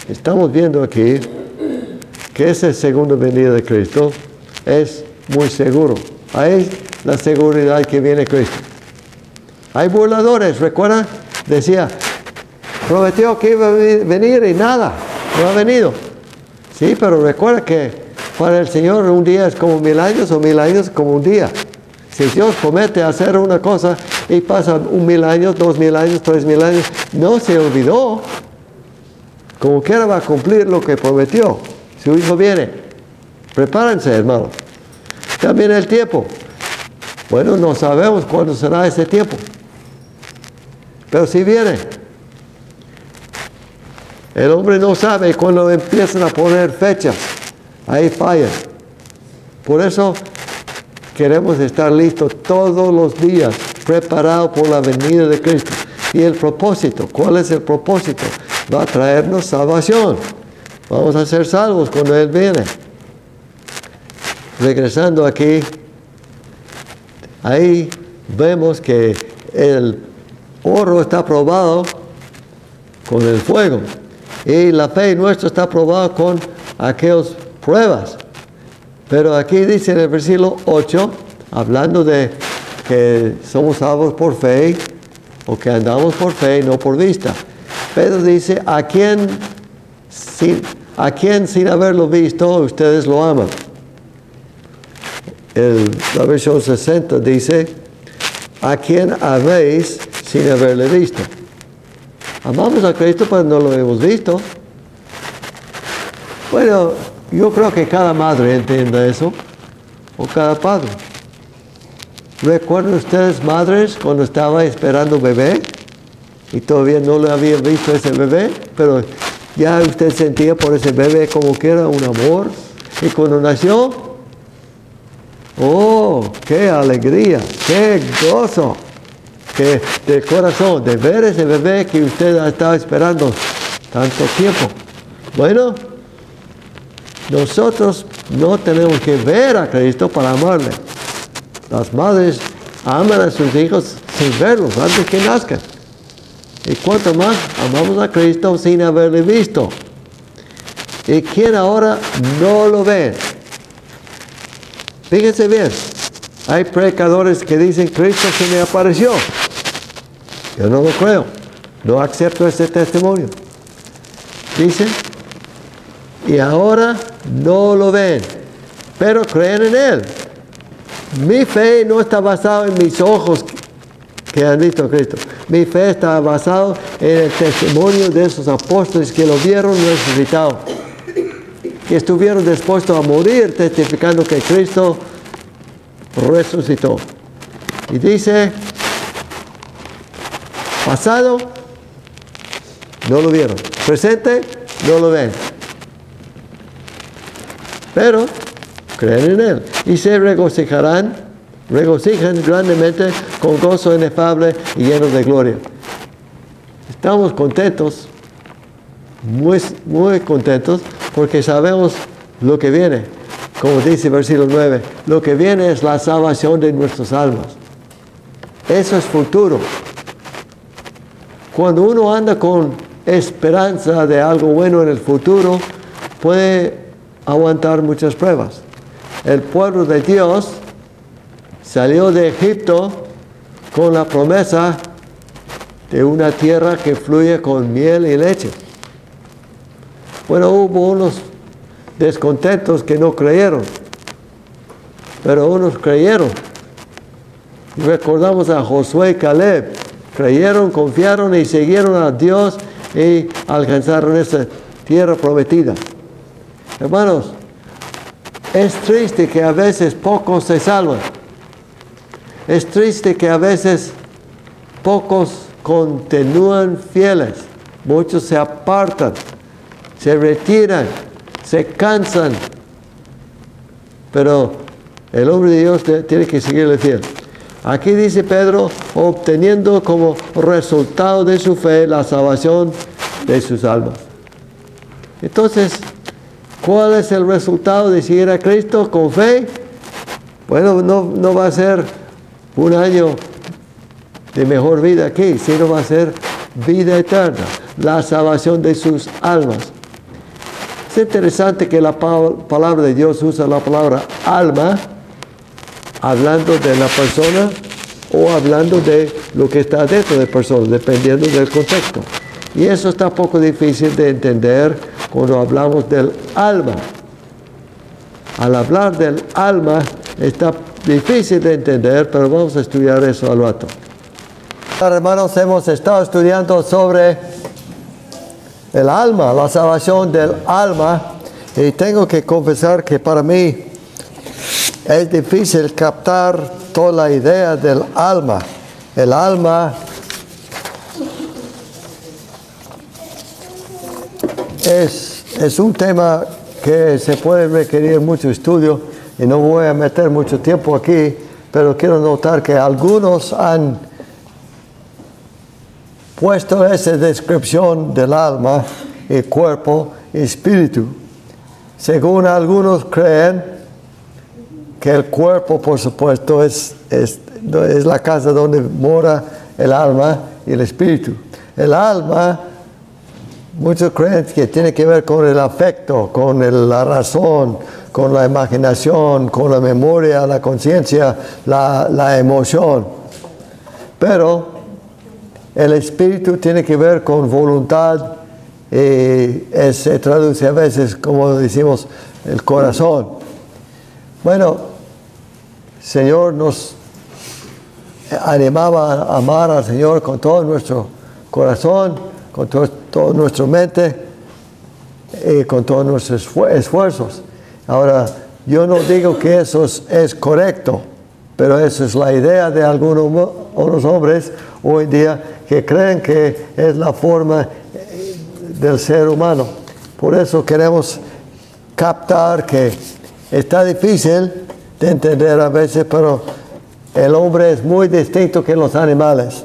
Estamos viendo aquí que esa segunda venida de Cristo es muy seguro. Ahí la seguridad que viene Cristo. Hay burladores, ¿recuerdan? Decía, prometió que iba a venir y nada, no ha venido. Sí, pero recuerda que para el Señor un día es como 1000 años o 1000 años como un día. Si Dios promete hacer una cosa y pasa 1,000 años, 2,000 años, 3,000 años, no se olvidó. Como quiera va a cumplir lo que prometió. Su hijo viene. Prepárense, hermanos. También el tiempo. Bueno, no sabemos cuándo será ese tiempo. Pero si viene. El hombre no sabe cuando empiezan a poner fechas. Ahí fallan. Por eso queremos estar listos todos los días, preparados por la venida de Cristo. Y el propósito, ¿cuál es el propósito? Va a traernos salvación. Vamos a ser salvos cuando Él viene. Regresando aquí, ahí vemos que el oro está probado con el fuego. Y la fe nuestra está probada con aquellas pruebas. Pero aquí dice en el versículo 8, hablando de que somos salvos por fe, o que andamos por fe, no por vista. Pedro dice, ¿a quién sin haberlo visto ustedes lo aman? La versión 60 dice, ¿a quién améis sin haberle visto? Amamos a Cristo, pero no lo hemos visto. Bueno, yo creo que cada madre entienda eso, o cada padre. ¿Recuerdan ustedes, madres, cuando estaba esperando bebé y todavía no le habían visto ese bebé, pero ya usted sentía por ese bebé como que era un amor? Y cuando nació, ¡oh, qué alegría, qué gozo! Que del corazón, de ver ese bebé que usted ha estado esperando tanto tiempo. Bueno, nosotros no tenemos que ver a Cristo para amarle. Las madres aman a sus hijos sin verlos, antes que nazcan. Y cuanto más amamos a Cristo sin haberle visto. ¿Y quién ahora no lo ve? Fíjense bien, hay predicadores que dicen, Cristo se me apareció. Yo no lo creo, no acepto ese testimonio. Dicen, y ahora no lo ven, pero creen en Él. Mi fe no está basada en mis ojos que han visto a Cristo. Mi fe está basada en el testimonio de esos apóstoles que lo vieron resucitado, que estuvieron dispuestos a morir testificando que Cristo resucitó. Y dice, pasado, no lo vieron. Presente, no lo ven. Pero creen en Él y se regocijan grandemente con gozo inefable y llenos de gloria. Estamos contentos, muy contentos, porque sabemos lo que viene. Como dice el versículo 9, lo que viene es la salvación de nuestras almas. Eso es futuro. Cuando uno anda con esperanza de algo bueno en el futuro, puede aguantar muchas pruebas. El pueblo de Dios salió de Egipto con la promesa de una tierra que fluye con miel y leche. Bueno, hubo unos descontentos que no creyeron, pero unos creyeron. Recordamos a Josué y Caleb. Creyeron, confiaron y siguieron a Dios y alcanzaron esa tierra prometida. Hermanos, es triste que a veces pocos se salvan. Es triste que a veces pocos continúan fieles. Muchos se apartan, se retiran, se cansan. Pero el hombre de Dios tiene que seguirle fiel. Aquí dice Pedro, obteniendo como resultado de su fe la salvación de sus almas. Entonces, ¿cuál es el resultado de seguir a Cristo con fe? Bueno, no va a ser un año de mejor vida aquí, sino va a ser vida eterna, la salvación de sus almas. Es interesante que la palabra de Dios usa la palabra alma, hablando de la persona o hablando de lo que está dentro de la persona, dependiendo del contexto. Y eso está un poco difícil de entender cuando hablamos del alma. Al hablar del alma, está difícil de entender, pero vamos a estudiar eso al rato. Hermanos, hemos estado estudiando sobre el alma, la salvación del alma, y tengo que confesar que para mí es difícil captar toda la idea del alma. El alma es un tema que se puede requerir mucho estudio y no voy a meter mucho tiempo aquí, pero quiero notar que algunos han puesto esa descripción del alma, el cuerpo y espíritu. Según algunos creen que el cuerpo, por supuesto, es la casa donde mora el alma y el espíritu. El alma, muchos creen que tiene que ver con el afecto, con la razón, con la imaginación, con la memoria, la conciencia, la emoción. Pero el espíritu tiene que ver con voluntad y se traduce a veces, como decimos, el corazón. Bueno, el Señor nos animaba a amar al Señor con todo nuestro corazón, con toda nuestra mente y con todos nuestros esfuerzos. Ahora, yo no digo que eso es correcto, pero esa es la idea de algunos hombres hoy en día que creen que es la forma del ser humano. Por eso queremos captar que está difícil de entender a veces, pero el hombre es muy distinto que los animales.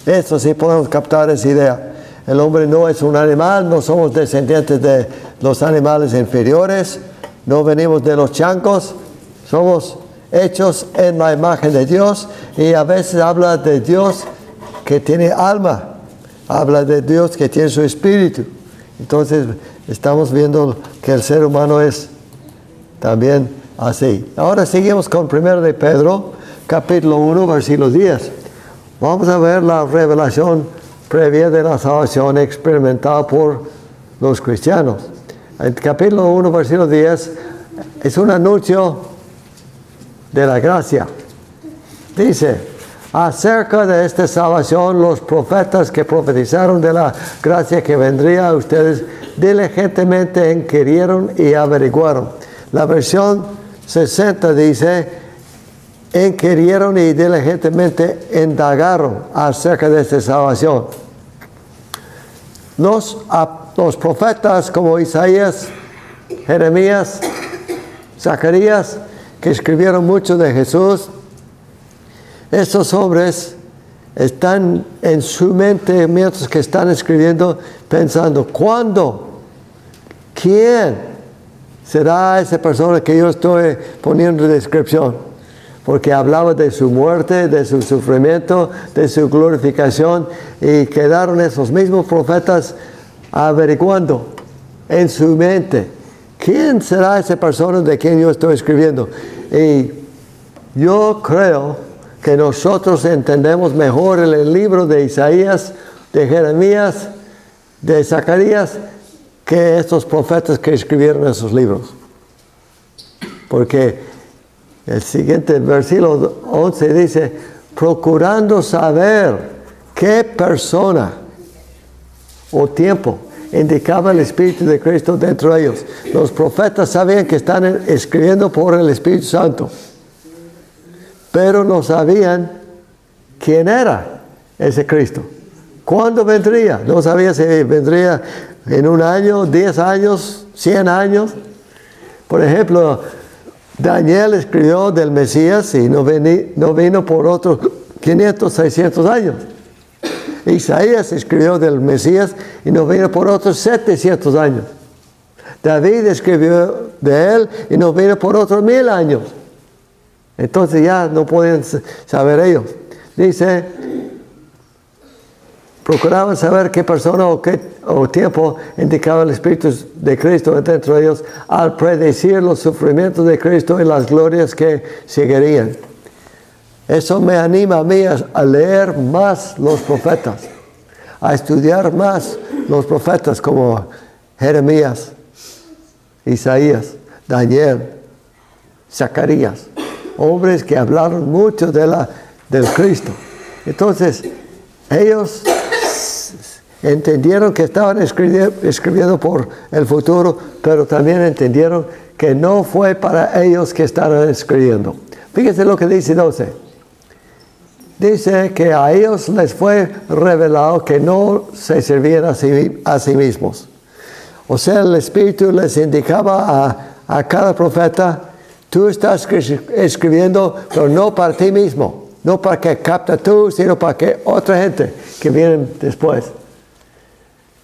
Eso sí podemos captar esa idea. El hombre no es un animal, no somos descendientes de los animales inferiores, no venimos de los chancos, somos hechos en la imagen de Dios, y a veces habla de Dios que tiene alma, habla de Dios que tiene su espíritu. Entonces estamos viendo que el ser humano es también así. Ahora seguimos con 1 de Pedro, capítulo 1, versículo 10. Vamos a ver la revelación previa de la salvación experimentada por los cristianos. El capítulo 1, versículo 10 es un anuncio de la gracia. Dice: acerca de esta salvación, los profetas que profetizaron de la gracia que vendría a ustedes diligentemente inquirieron y averiguaron. La versión 60 dice: inquirieron y diligentemente indagaron acerca de esta salvación. Los profetas como Isaías, Jeremías, Zacarías, que escribieron mucho de Jesús, estos hombres están en su mente mientras que están escribiendo, pensando: ¿cuándo? ¿Quién será esa persona que yo estoy poniendo en descripción? Porque hablaba de su muerte, de su sufrimiento, de su glorificación, y quedaron esos mismos profetas averiguando en su mente: ¿quién será esa persona de quien yo estoy escribiendo? Y yo creo que nosotros entendemos mejor el libro de Isaías, de Jeremías, de Zacarías, que estos profetas que escribieron esos libros. Porque el siguiente versículo 11 dice: procurando saber qué persona o tiempo indicaba el Espíritu de Cristo dentro de ellos. Los profetas sabían que están escribiendo por el Espíritu Santo, pero no sabían quién era ese Cristo. ¿Cuándo vendría? No sabía si vendría en un año, 10 años, 100 años. Por ejemplo, Daniel escribió del Mesías y no vino por otros 500, 600 años. Isaías escribió del Mesías y no vino por otros 700 años. David escribió de él y no vino por otros 1000 años. Entonces ya no pueden saber ellos. Dice: procuraban saber qué persona o tiempo indicaba el Espíritu de Cristo dentro de ellos al predecir los sufrimientos de Cristo y las glorias que seguirían. Eso me anima a mí a leer más los profetas, a estudiar más los profetas como Jeremías, Isaías, Daniel, Zacarías. hombres que hablaron mucho del Cristo. Entonces, ellos entendieron que estaban escribiendo por el futuro, pero también entendieron que no fue para ellos que estaban escribiendo. Fíjense lo que dice 12. Dice que a ellos les fue revelado que no se servían a sí mismos. O sea, el Espíritu les indicaba a cada profeta: tú estás escribiendo, pero no para ti mismo, no para que capta tú, sino para que otra gente que viene después.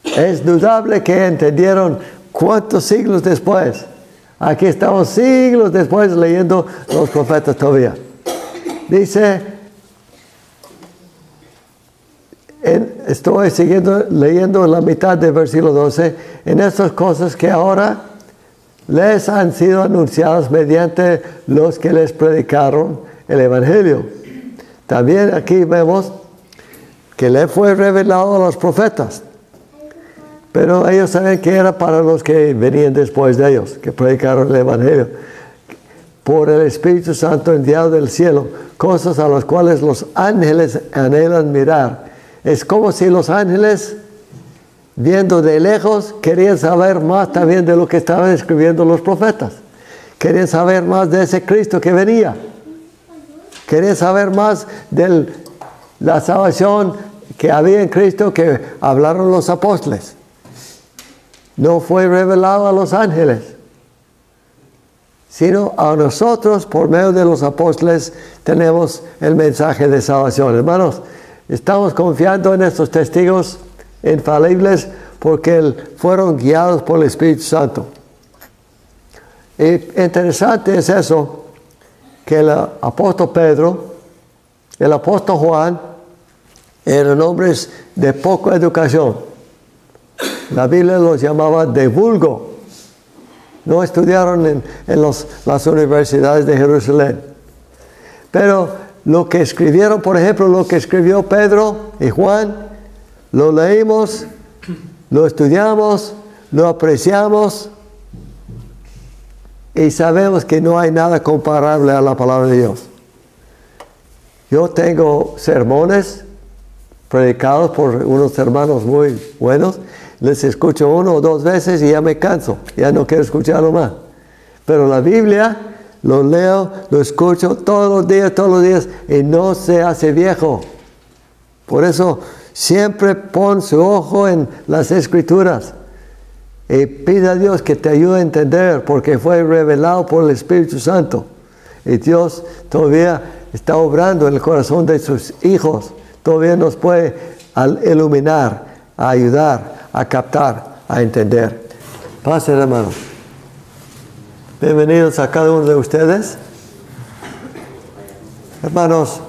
Es dudable que entendieron cuántos siglos después. Aquí estamos siglos después leyendo los profetas todavía. Dice, estoy leyendo la mitad del versículo 12, en estas cosas que ahora les han sido anunciadas mediante los que les predicaron el Evangelio. También aquí vemos que le fue revelado a los profetas, pero ellos saben que era para los que venían después de ellos, que predicaron el Evangelio, por el Espíritu Santo enviado del cielo, cosas a las cuales los ángeles anhelan mirar. Es como si los ángeles, viendo de lejos, querían saber más también de lo que estaban escribiendo los profetas. Querían saber más de ese Cristo que venía. Querían saber más de la salvación que había en Cristo que hablaron los apóstoles. No fue revelado a los ángeles, sino a nosotros, por medio de los apóstoles, tenemos el mensaje de salvación. Hermanos, estamos confiando en estos testigos infalibles porque fueron guiados por el Espíritu Santo. Y interesante es eso, que el apóstol Pedro, el apóstol Juan, eran hombres de poca educación. La Biblia los llamaba de vulgo. No estudiaron en las universidades de Jerusalén. Pero lo que escribieron, por ejemplo, lo que escribió Pedro y Juan, lo leímos, lo estudiamos, lo apreciamos y sabemos que no hay nada comparable a la palabra de Dios. Yo tengo sermones predicados por unos hermanos muy buenos. Les escucho 1 o 2 veces y ya me canso, ya no quiero escucharlo más. Pero la Biblia lo leo, lo escucho todos los días y no se hace viejo. Por eso siempre pon su ojo en las Escrituras y pide a Dios que te ayude a entender, porque fue revelado por el Espíritu Santo. Y Dios todavía está obrando en el corazón de sus hijos. Todavía nos puede iluminar, a ayudar, a captar, a entender. Pasen, hermanos. Bienvenidos a cada uno de ustedes. Hermanos,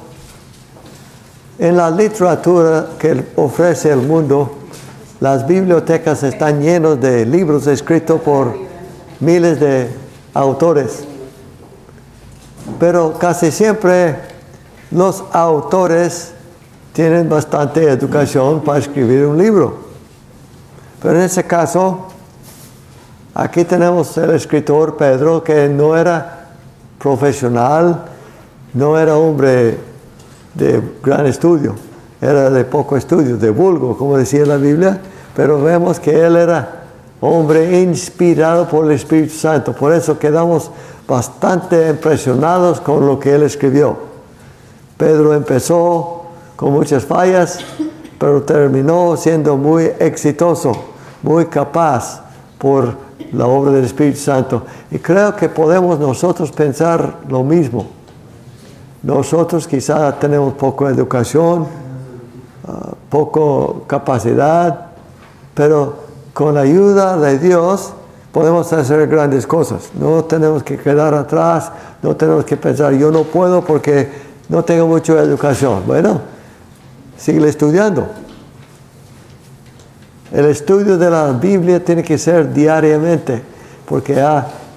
en la literatura que ofrece el mundo, las bibliotecas están llenas de libros escritos por miles de autores. Pero casi siempre los autores tienen bastante educación para escribir un libro. Pero en ese caso, aquí tenemos el escritor Pedro, que no era profesional, no era hombre de gran estudio, era de poco estudio, de vulgo, como decía la Biblia, pero vemos que él era hombre inspirado por el Espíritu Santo. Por eso quedamos bastante impresionados con lo que él escribió. Pedro empezó con muchas fallas, pero terminó siendo muy exitoso, muy capaz por la obra del Espíritu Santo. Y creo que podemos nosotros pensar lo mismo. Nosotros quizá tenemos poca educación, poca capacidad, pero con la ayuda de Dios podemos hacer grandes cosas. No tenemos que quedar atrás, no tenemos que pensar, yo no puedo porque no tengo mucha educación. Bueno, sigue estudiando. El estudio de la Biblia tiene que ser diariamente, porque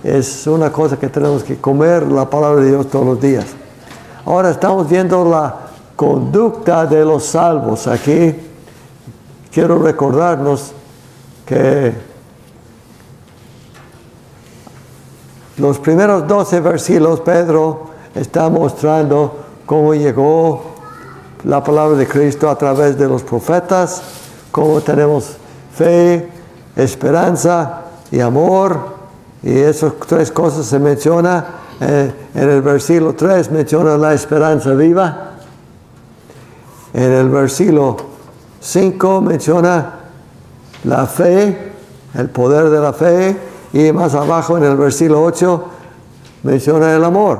es una cosa que tenemos que comer la palabra de Dios todos los días. Ahora estamos viendo la conducta de los salvos. Aquí quiero recordarnos que los primeros 12 versículos, Pedro está mostrando cómo llegó la palabra de Cristo a través de los profetas, cómo tenemos fe, esperanza y amor. Y esas tres cosas se menciona en el versículo 3, menciona la esperanza viva. En el versículo 5 menciona la fe, el poder de la fe. Y más abajo en el versículo 8 menciona el amor.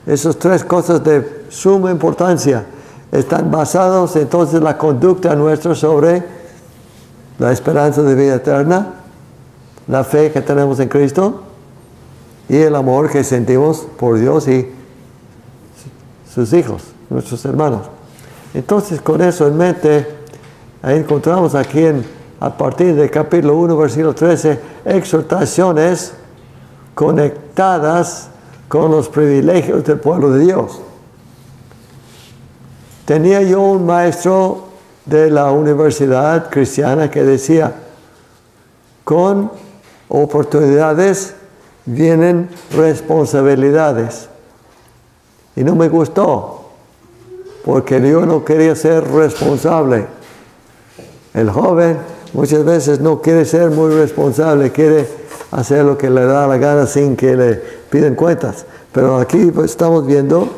Esas tres cosas de suma importancia están basados entonces en la conducta nuestra sobre la esperanza de vida eterna, la fe que tenemos en Cristo y el amor que sentimos por Dios y sus hijos, nuestros hermanos. Entonces, con eso en mente, ahí encontramos aquí a partir del capítulo 1, versículo 13, exhortaciones conectadas con los privilegios del pueblo de Dios. Tenía yo un maestro de la universidad cristiana que decía, con oportunidades vienen responsabilidades. Y no me gustó, porque yo no quería ser responsable. El joven muchas veces no quiere ser muy responsable, quiere hacer lo que le da la gana sin que le piden cuentas. Pero aquí pues, estamos viendo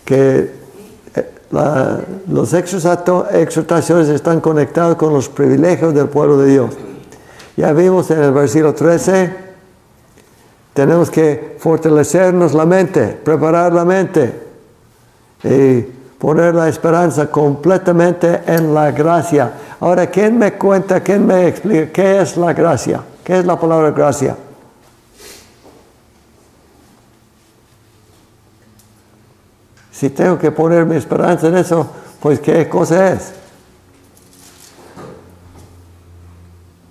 que las exhortaciones están conectadas con los privilegios del pueblo de Dios. Ya vimos en el versículo 13, tenemos que fortalecernos la mente, preparar la mente y poner la esperanza completamente en la gracia. Ahora, ¿quién me cuenta, quién me explica qué es la gracia? ¿Qué es la palabra gracia? Si tengo que poner mi esperanza en eso, pues ¿qué cosa es?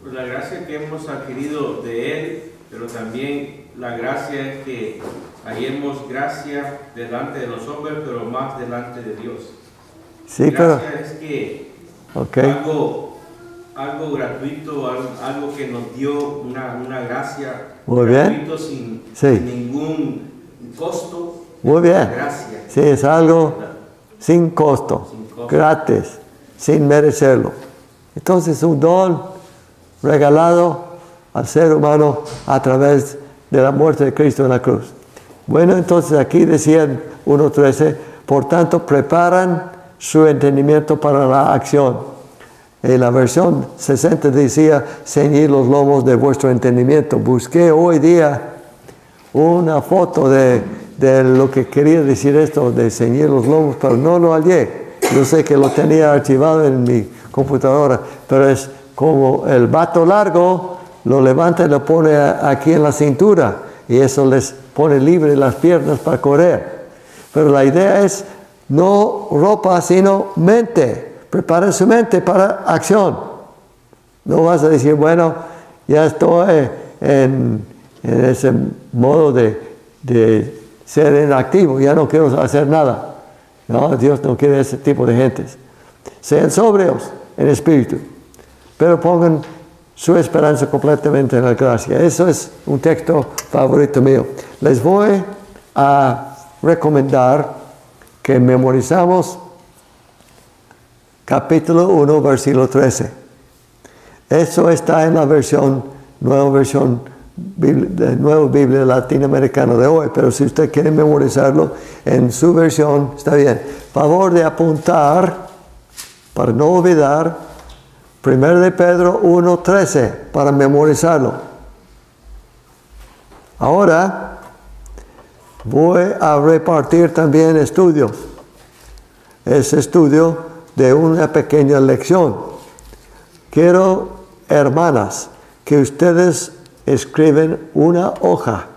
Pues la gracia que hemos adquirido de Él, pero también la gracia es que hallemos gracia delante de los hombres, pero más delante de Dios. Sí, gracia pero... es que Okay. algo gratuito, algo que nos dio una gracia muy gratuito bien. sin ningún costo. Muy bien. Gracia. Sí, es algo sin costo, gratis, sin merecerlo. Entonces, un don regalado al ser humano a través de la muerte de Cristo en la cruz. Bueno, entonces aquí decían 1.13, por tanto, preparan su entendimiento para la acción. En la versión 60 decía, ceñid los lomos de vuestro entendimiento. Busqué hoy día una foto de lo que quería decir esto, de ceñir los lomos, pero no lo hallé. Yo sé que lo tenía archivado en mi computadora, pero es como el bato largo, lo levanta y lo pone aquí en la cintura, y eso les pone libre las piernas para correr. Pero la idea es no ropa, sino mente. Prepara su mente para acción. No vas a decir, bueno, ya estoy en ese modo de ser inactivo, ya no quiero hacer nada. No, Dios no quiere ese tipo de gentes. Sean sobrios en espíritu, pero pongan su esperanza completamente en la gracia. Eso es un texto favorito mío. Les voy a recomendar que memorizamos capítulo 1, versículo 13. Eso está en la nueva versión Biblia latinoamericana de hoy, pero si usted quiere memorizarlo en su versión, está bien. Favor de apuntar, para no olvidar, 1 de Pedro 1:13, para memorizarlo. Ahora voy a repartir también estudios. Es estudio de una pequeña lección. Quiero, hermanas, que ustedes escriben una hoja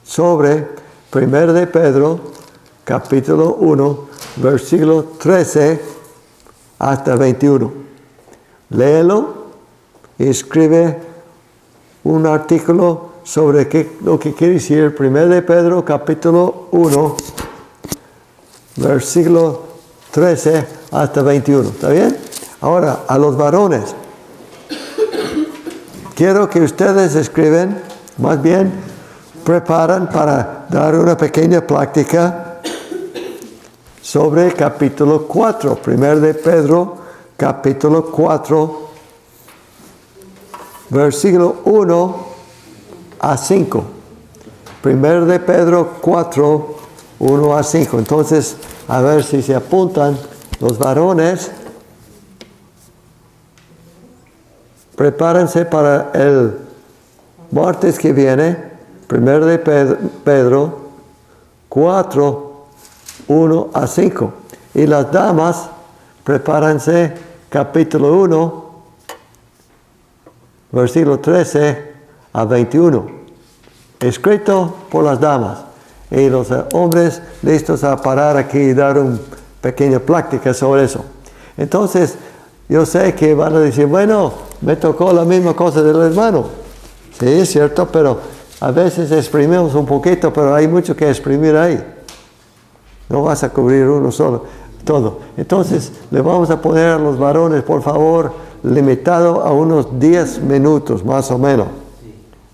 sobre 1 de Pedro, capítulo 1, versículo 13 hasta 21. Léelo y escribe un artículo sobre lo que quiere decir 1 de Pedro, capítulo 1, versículo 13 hasta 21. ¿Está bien? Ahora, a los varones, quiero que ustedes escriben, más bien, preparan para dar una pequeña plática sobre el capítulo 4, 1 de Pedro, capítulo 4, versículo 1 a 5. 1 de Pedro 4, 1 a 5. Entonces, a ver si se apuntan los varones. Prepárense para el martes que viene, 1 de Pedro 4, 1 a 5. Y las damas, prepárense capítulo 1, versículo 13 a 21. Escrito por las damas. Y los hombres listos a parar aquí y dar una pequeña plática sobre eso. Entonces, yo sé que van a decir, bueno, me tocó la misma cosa del hermano. Sí, es cierto, pero a veces exprimimos un poquito, pero hay mucho que exprimir ahí. No vas a cubrir uno solo, todo. Entonces, le vamos a poner a los varones, por favor, limitado a unos 10 minutos, más o menos,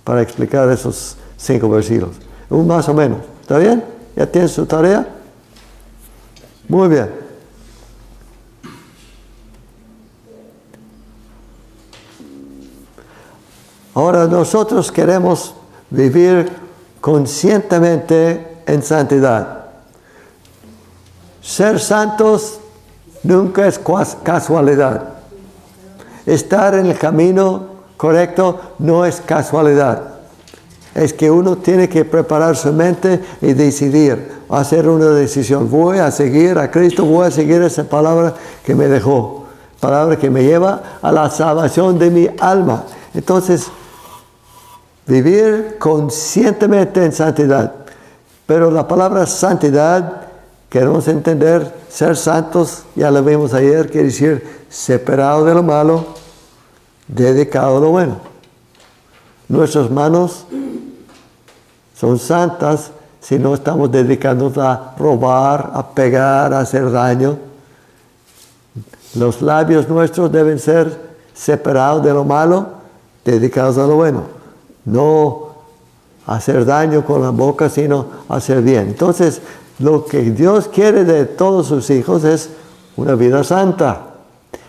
para explicar esos 5 versículos. Más o menos. ¿Está bien? ¿Ya tienes su tarea? Muy bien. Ahora nosotros queremos vivir conscientemente en santidad. Ser santos nunca es casualidad. Estar en el camino correcto no es casualidad. Es que uno tiene que preparar su mente y decidir, hacer una decisión. Voy a seguir a Cristo, voy a seguir esa palabra que me dejó. Palabra que me lleva a la salvación de mi alma. Entonces, vivir conscientemente en santidad. Pero la palabra santidad, queremos entender, ser santos, ya lo vimos ayer, quiere decir separado de lo malo, dedicado a lo bueno. Nuestras manos son santas si no estamos dedicándonos a robar, a pegar, a hacer daño. Los labios nuestros deben ser separados de lo malo, dedicados a lo bueno. No hacer daño con la boca, sino hacer bien. Entonces, lo que Dios quiere de todos sus hijos es una vida santa.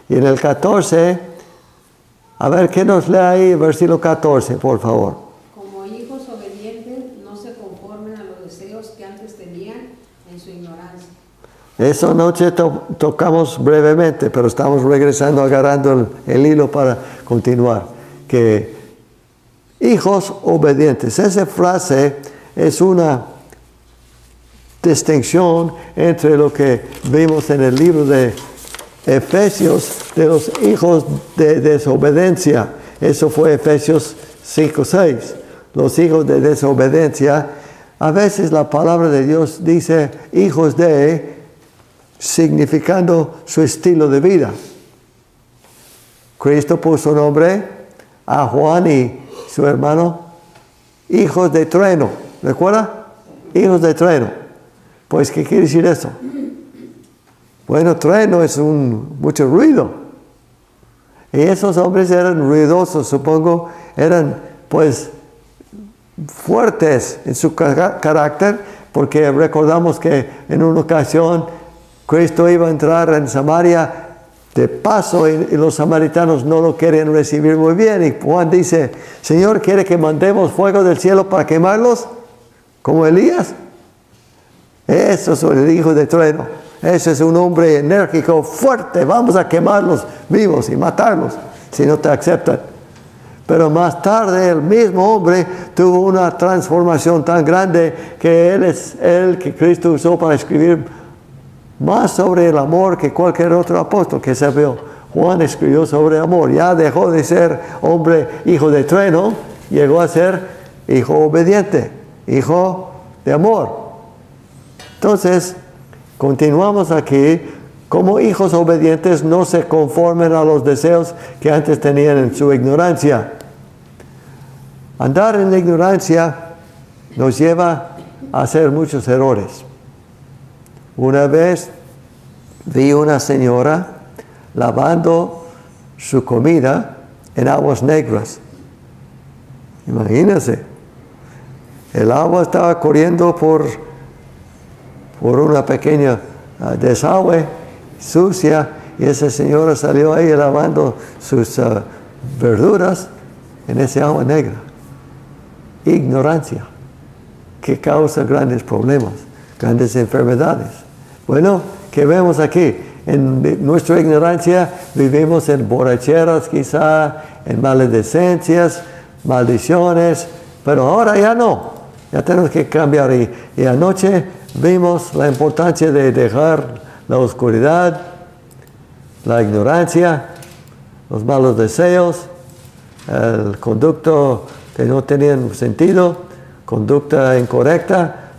Y en el 14, a ver, ¿qué nos lee ahí? Versículo 14, por favor. Como hijos obedientes, no se conformen a los deseos que antes tenían en su ignorancia. Esa noche tocamos brevemente, pero estamos regresando, agarrando el hilo para continuar. Que hijos obedientes. Esa frase es una distinción entre lo que vimos en el libro de Efesios de los hijos de desobediencia. Eso fue Efesios 5:6. Los hijos de desobediencia. A veces la palabra de Dios dice hijos de, significando su estilo de vida. Cristo puso nombre a Juan y su hermano, hijos de trueno. ¿Recuerda? Hijos de trueno. Pues, ¿qué quiere decir eso? Bueno, trueno es mucho ruido. Y esos hombres eran ruidosos, supongo, eran pues fuertes en su carácter, porque recordamos que en una ocasión Cristo iba a entrar en Samaria de paso y los samaritanos no lo querían recibir muy bien. Y Juan dice, Señor, ¿quiere que mandemos fuego del cielo para quemarlos? Como Elías. Eso es el hijo de trueno. Ese es un hombre enérgico, fuerte. Vamos a quemarlos vivos y matarlos si no te aceptan. Pero más tarde el mismo hombre tuvo una transformación tan grande que él es el que Cristo usó para escribir más sobre el amor que cualquier otro apóstol que se vio. Juan escribió sobre amor. Ya dejó de ser hombre hijo de trueno, llegó a ser hijo obediente, hijo de amor. Entonces, continuamos aquí. Como hijos obedientes no se conformen a los deseos que antes tenían en su ignorancia. Andar en la ignorancia nos lleva a hacer muchos errores. Una vez vi una señora lavando su comida en aguas negras. Imagínense. El agua estaba corriendo por una pequeña desagüe sucia, y esa señora salió ahí lavando sus verduras en ese agua negra. Ignorancia que causa grandes problemas, grandes enfermedades. Bueno, ¿qué vemos aquí? En nuestra ignorancia vivimos en borracheras quizá, en maledicencias, maldiciones, pero ahora ya no. Ya tenemos que cambiar. Y anoche vimos la importancia de dejar la oscuridad, la ignorancia, los malos deseos, el conducto que no tenía sentido, conducta incorrecta,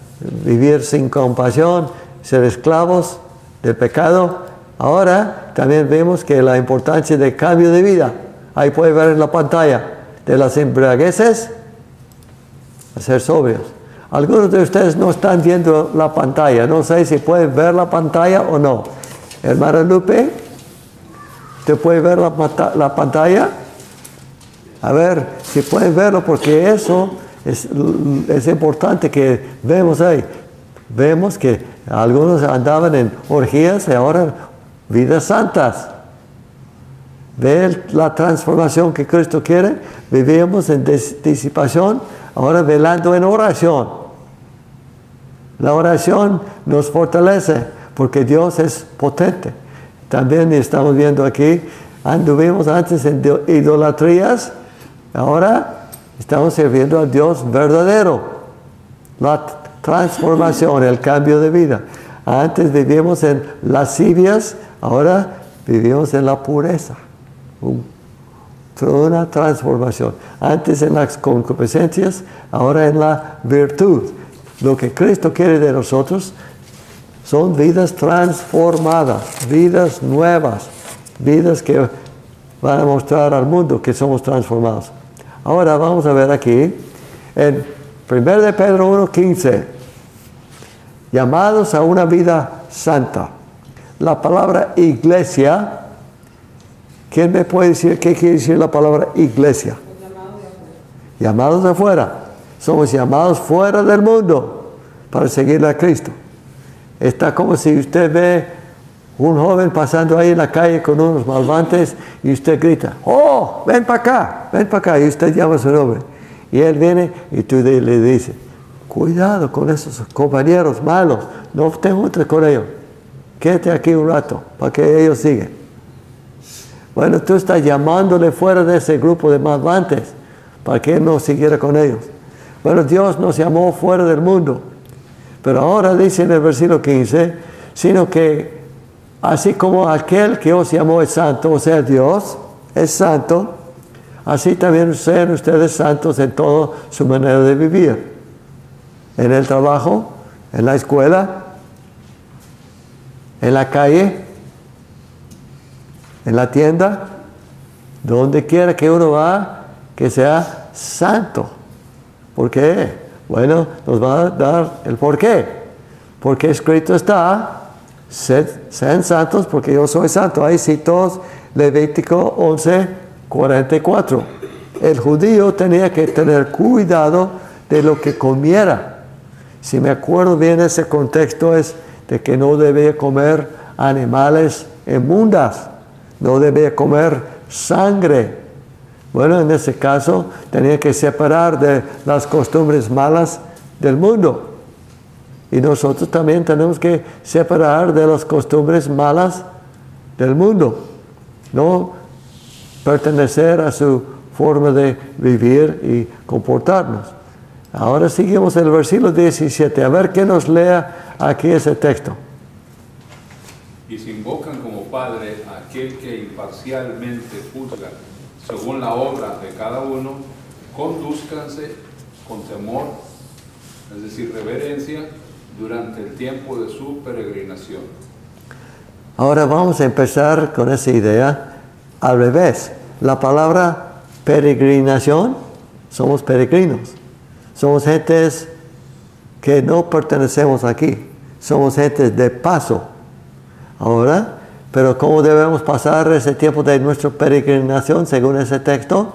vivir sin compasión, ser esclavos del pecado. Ahora también vemos que la importancia de cambio de vida. Ahí puede ver en la pantalla de las embriagueces a ser sobrios. Algunos de ustedes no están viendo la pantalla. No sé si pueden ver la pantalla o no. Hermana Lupe, ¿te puede ver la pantalla? A ver si pueden verlo, porque eso es importante que vemos ahí. Vemos que algunos andaban en orgías y ahora vidas santas. Ve la transformación que Cristo quiere. Vivíamos en disipación, ahora velando en oración. La oración nos fortalece porque Dios es potente. También estamos viendo aquí, anduvimos antes en idolatrías, ahora estamos sirviendo al Dios verdadero. La transformación, el cambio de vida. Antes vivíamos en lascivias, ahora vivimos en la pureza. Una transformación. Antes en las concupiscencias, ahora en la virtud. Lo que Cristo quiere de nosotros son vidas transformadas, vidas nuevas, vidas que van a mostrar al mundo que somos transformados. Ahora vamos a ver aquí en 1 de Pedro 1:15, llamados a una vida santa. La palabra iglesia, ¿quién me puede decir qué quiere decir la palabra iglesia? Llamados de afuera. Somos llamados fuera del mundo para seguir a Cristo. Está como si usted ve un joven pasando ahí en la calle con unos malvantes y usted grita, ¡oh, ven para acá! Y usted llama a su nombre. Y él viene y tú le dices, cuidado con esos compañeros malos, no te juntes con ellos. Quédate aquí un rato para que ellos sigan. Bueno, tú estás llamándole fuera de ese grupo de malvantes para que él no siguiera con ellos. Bueno, Dios nos llamó fuera del mundo. Pero ahora dice en el versículo 15, sino que así como aquel que os llamó es santo, o sea, Dios es santo, así también sean ustedes santos en toda su manera de vivir. En el trabajo, en la escuela, en la calle, en la tienda, donde quiera que uno va, que sea santo. ¿Por qué? Bueno, nos va a dar el por qué. Porque escrito está, sean santos porque yo soy santo. Ahí citó Levítico 11:44. El judío tenía que tener cuidado de lo que comiera. Si me acuerdo bien, ese contexto es de que no debía comer animales inmundas, no debía comer sangre. Bueno, en ese caso tenía que separar de las costumbres malas del mundo. Y nosotros también tenemos que separar de las costumbres malas del mundo. No pertenecer a su forma de vivir y comportarnos. Ahora seguimos el versículo 17. A ver qué nos lea aquí ese texto. Y se invocan como Padre a aquel que imparcialmente juzga según la obra de cada uno, condúzcanse con temor, es decir, reverencia, durante el tiempo de su peregrinación. Ahora vamos a empezar con esa idea al revés. La palabra peregrinación, somos peregrinos. Somos gentes que no pertenecemos aquí. Somos gentes de paso. Ahora, pero ¿cómo debemos pasar ese tiempo de nuestra peregrinación según ese texto?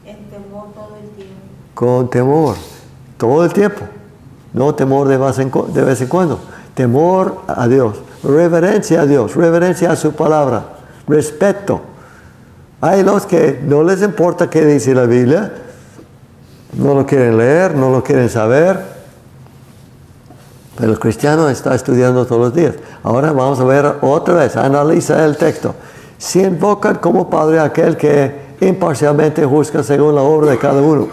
En temor todo el tiempo. Con temor, todo el tiempo. No temor de vez en cuando. Temor a Dios, reverencia a Dios, reverencia a su palabra, respeto. Hay los que no les importa qué dice la Biblia, no lo quieren leer, no lo quieren saber, pero el cristiano está estudiando todos los días. Ahora vamos a ver otra vez, analiza el texto. Si invocan como Padre a aquel que imparcialmente juzga según la obra de cada uno.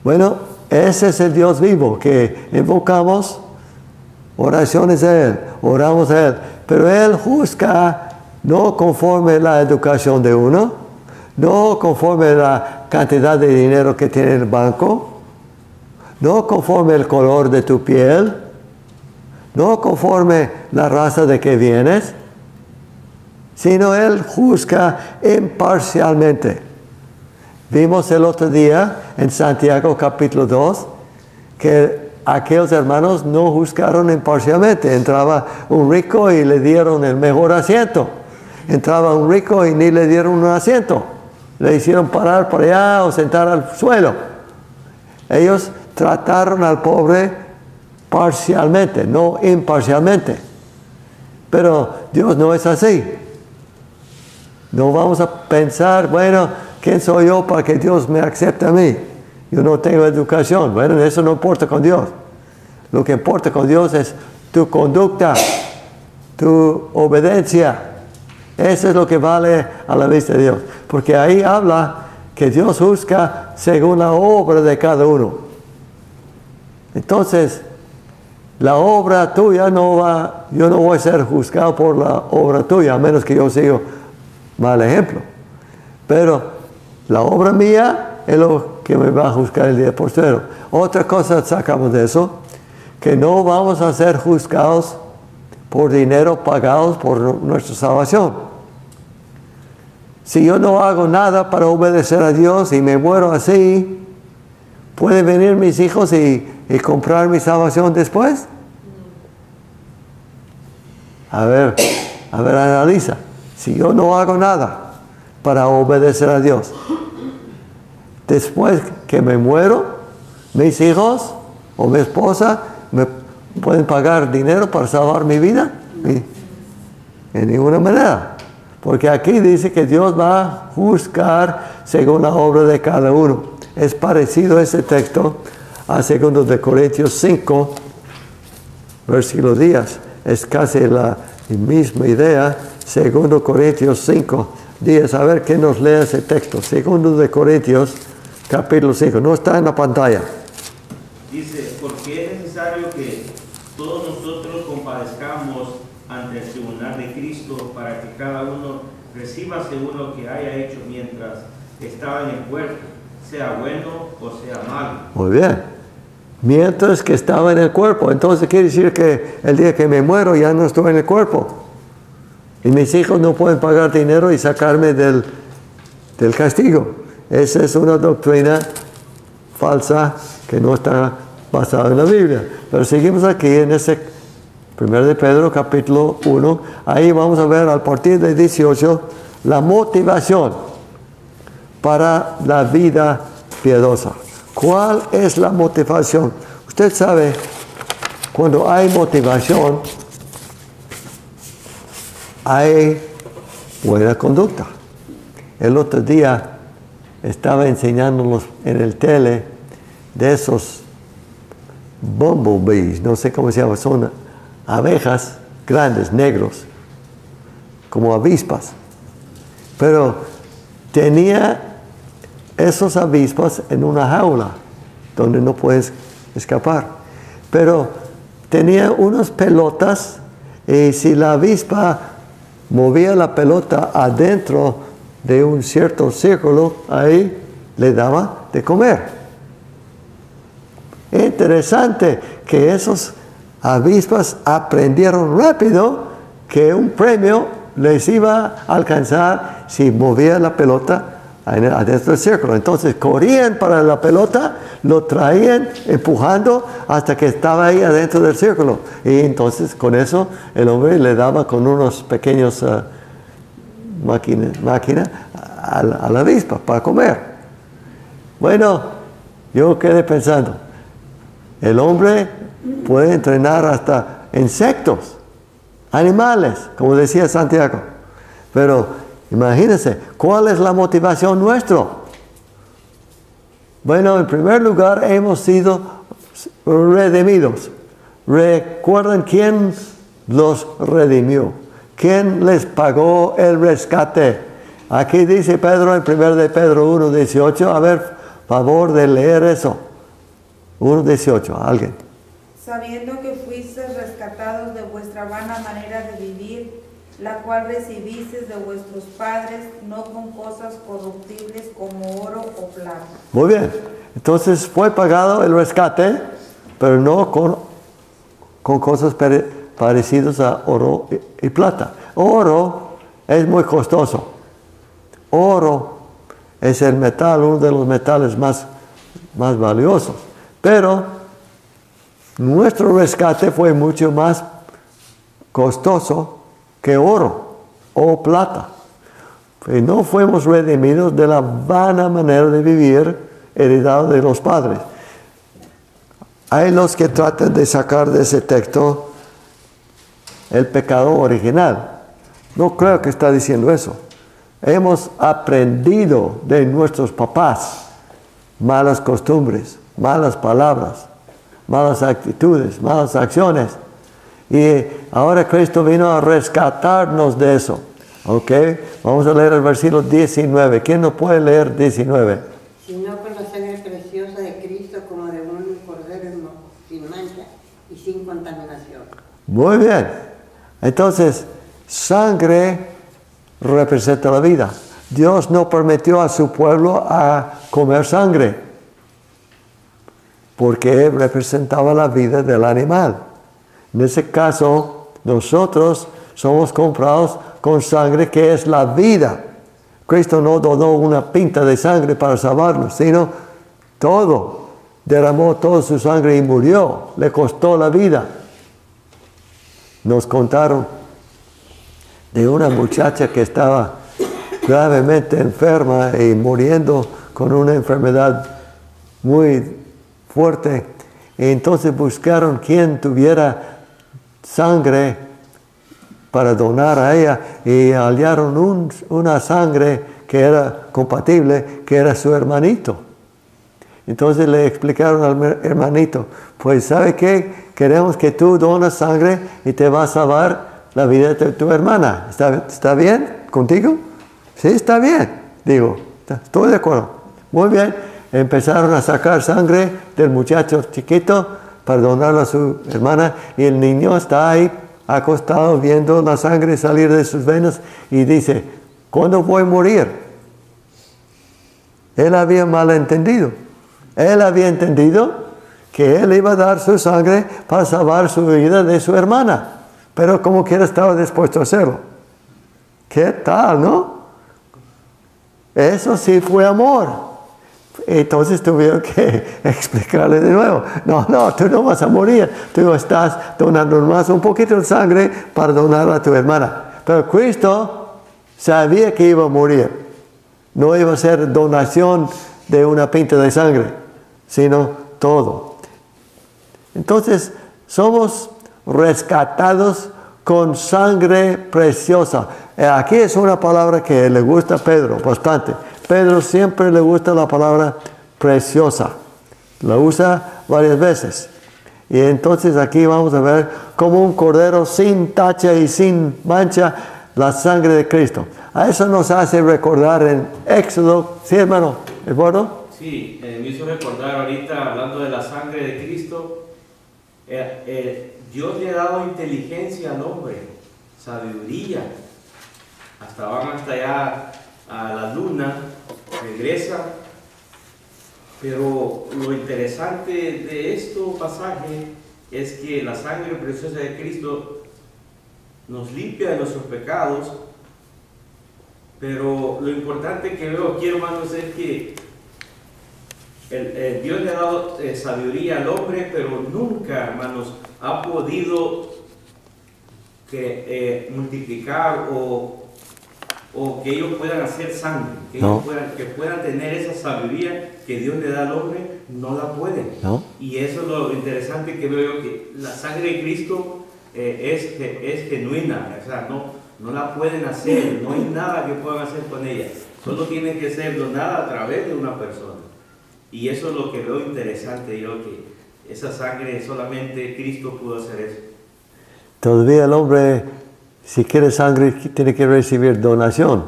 Bueno, ese es el Dios vivo que invocamos. Oraciones a Él, oramos a Él, pero Él juzga no conforme la educación de uno, no conforme la cantidad de dinero que tiene el banco, no conforme el color de tu piel, no conforme la raza de que vienes, sino Él juzga imparcialmente. Vimos el otro día en Santiago capítulo 2 que aquellos hermanos no juzgaron imparcialmente. Entraba un rico y le dieron el mejor asiento. Entraba un rico y ni le dieron un asiento. Le hicieron parar por allá o sentar al suelo. Ellos trataron al pobre parcialmente, no imparcialmente. Pero Dios no es así. No vamos a pensar, bueno, ¿quién soy yo para que Dios me acepte a mí? Yo no tengo educación. Bueno, eso no importa con Dios. Lo que importa con Dios es tu conducta, tu obediencia. Eso es lo que vale a la vista de Dios. Porque ahí habla que Dios juzga según la obra de cada uno. Entonces, la obra tuya yo no voy a ser juzgado por la obra tuya, a menos que yo siga mal ejemplo. Pero la obra mía es lo que me va a juzgar el día postrero. Otra cosa sacamos de eso, que no vamos a ser juzgados por dinero pagados por nuestra salvación. Si yo no hago nada para obedecer a Dios y me muero así, ¿pueden venir mis hijos y comprar mi salvación después? A ver, analiza. Si yo no hago nada para obedecer a Dios, después que me muero, mis hijos o mi esposa me pueden pagar dinero para salvar mi vida. En ninguna manera. Porque aquí dice que Dios va a juzgar según la obra de cada uno. Es parecido ese texto a 2 Corintios 5, versículo 10. Es casi la misma idea. 2 Corintios 5, 10. A ver qué nos lee ese texto. 2 Corintios capítulo 5. No está en la pantalla. Dice, porque es necesario que todos nosotros compadezcamos ante el tribunal de Cristo para que cada uno reciba según lo que haya hecho mientras estaba en el cuerpo, sea bueno o sea malo. Muy bien. Mientras que estaba en el cuerpo. Entonces quiere decir que el día que me muero ya no estoy en el cuerpo. Y mis hijos no pueden pagar dinero y sacarme del castigo. Esa es una doctrina falsa que no está basada en la Biblia. Pero seguimos aquí en ese 1 de Pedro capítulo 1. Ahí vamos a ver a partir de 18 la motivación para la vida piadosa. ¿Cuál es la motivación? Usted sabe, cuando hay motivación, hay buena conducta. El otro día estaba enseñándonos en el tele de esos bumblebees, no sé cómo se llama, son abejas grandes, negros, como avispas. Pero tenía esos avispas en una jaula donde no puedes escapar. Pero tenía unas pelotas y si la avispa movía la pelota adentro de un cierto círculo, ahí le daba de comer. Interesante que esos avispas aprendieron rápido que un premio les iba a alcanzar si movía la pelota adentro del círculo. Entonces corrían para la pelota, lo traían empujando hasta que estaba ahí adentro del círculo. Y entonces con eso el hombre le daba con unos pequeños máquina a la avispa para comer. Bueno, yo quedé pensando, el hombre puede entrenar hasta insectos, animales, como decía Santiago. Pero imagínense, ¿cuál es la motivación nuestra? Bueno, en primer lugar, hemos sido redimidos. ¿Recuerdan quién los redimió? ¿Quién les pagó el rescate? Aquí dice Pedro en 1 de Pedro 1:18. A ver, favor de leer eso. 1:18, alguien. Sabiendo que fuisteis rescatados de vuestra vana manera de vivir, la cual recibisteis de vuestros padres, no con cosas corruptibles como oro o plata. Muy bien. Entonces fue pagado el rescate, pero no con cosas parecidas a oro y plata. Oro es muy costoso. Oro es el metal, uno de los metales más valiosos. Pero nuestro rescate fue mucho más costoso que oro o plata. Y no fuimos redimidos de la vana manera de vivir heredado de los padres. Hay los que tratan de sacar de ese texto el pecado original. No creo que está diciendo eso. Hemos aprendido de nuestros papás malas costumbres, malas palabras, malas actitudes, malas acciones. Y ahora Cristo vino a rescatarnos de eso. ¿Ok? Vamos a leer el versículo 19. ¿Quién no puede leer 19? Sino con la sangre preciosa de Cristo como de un cordero sin mancha y sin contaminación. Muy bien. Entonces, sangre representa la vida. Dios no permitió a su pueblo a comer sangre, porque representaba la vida del animal. En ese caso, nosotros somos comprados con sangre que es la vida. Cristo no donó una pinta de sangre para salvarnos, sino todo. Derramó toda su sangre y murió. Le costó la vida. Nos contaron de una muchacha que estaba gravemente enferma y muriendo con una enfermedad muy fuerte. Y entonces buscaron quien tuviera sangre para donar a ella y hallaron una sangre que era compatible, que era su hermanito. Entonces le explicaron al hermanito, pues ¿sabe qué? Queremos que tú donas sangre y te va a salvar la vida de tu hermana. ¿Está bien contigo? Sí, está bien. Digo, estoy de acuerdo. Muy bien. Empezaron a sacar sangre del muchacho chiquito para donarla a su hermana y el niño está ahí acostado viendo la sangre salir de sus venas y dice, ¿cuándo voy a morir? Él había malentendido. Él había entendido que él iba a dar su sangre para salvar su vida de su hermana. Pero como quiera estaba dispuesto a hacerlo. ¿Qué tal, no? Eso sí fue amor. Entonces tuvieron que explicarle de nuevo. No, tú no vas a morir. Tú estás donando más un poquito de sangre para donarla a tu hermana. Pero Cristo sabía que iba a morir. No iba a ser donación de una pinta de sangre, sino todo. Entonces, somos rescatados con sangre preciosa. Aquí es una palabra que le gusta a Pedro bastante. Pedro siempre le gusta la palabra preciosa. La usa varias veces. Y entonces aquí vamos a ver como un cordero sin tacha y sin mancha la sangre de Cristo. A eso nos hace recordar en Éxodo. ¿Sí, hermano? ¿Eduardo? Sí, me hizo recordar ahorita, hablando de la sangre de Cristo, Dios le ha dado inteligencia al hombre, sabiduría. Van hasta allá a la luna, regresan. Pero lo interesante de este pasaje es que la sangre preciosa de Cristo nos limpia de nuestros pecados. Pero lo importante que veo aquí, hermanos, es que Dios le ha dado sabiduría al hombre, pero nunca, hermanos, ha podido multiplicar o o que ellos puedan hacer sangre, que, No. que puedan tener esa sabiduría que Dios le da al hombre, no la pueden. No. Y eso es lo interesante que veo yo, que la sangre de Cristo es genuina, o sea, no la pueden hacer, no hay nada que puedan hacer con ella, solo tiene que ser donada a través de una persona. Y eso es lo que veo interesante yo, que esa sangre solamente Cristo pudo hacer eso. Todavía el hombre, si quiere sangre, tiene que recibir donación,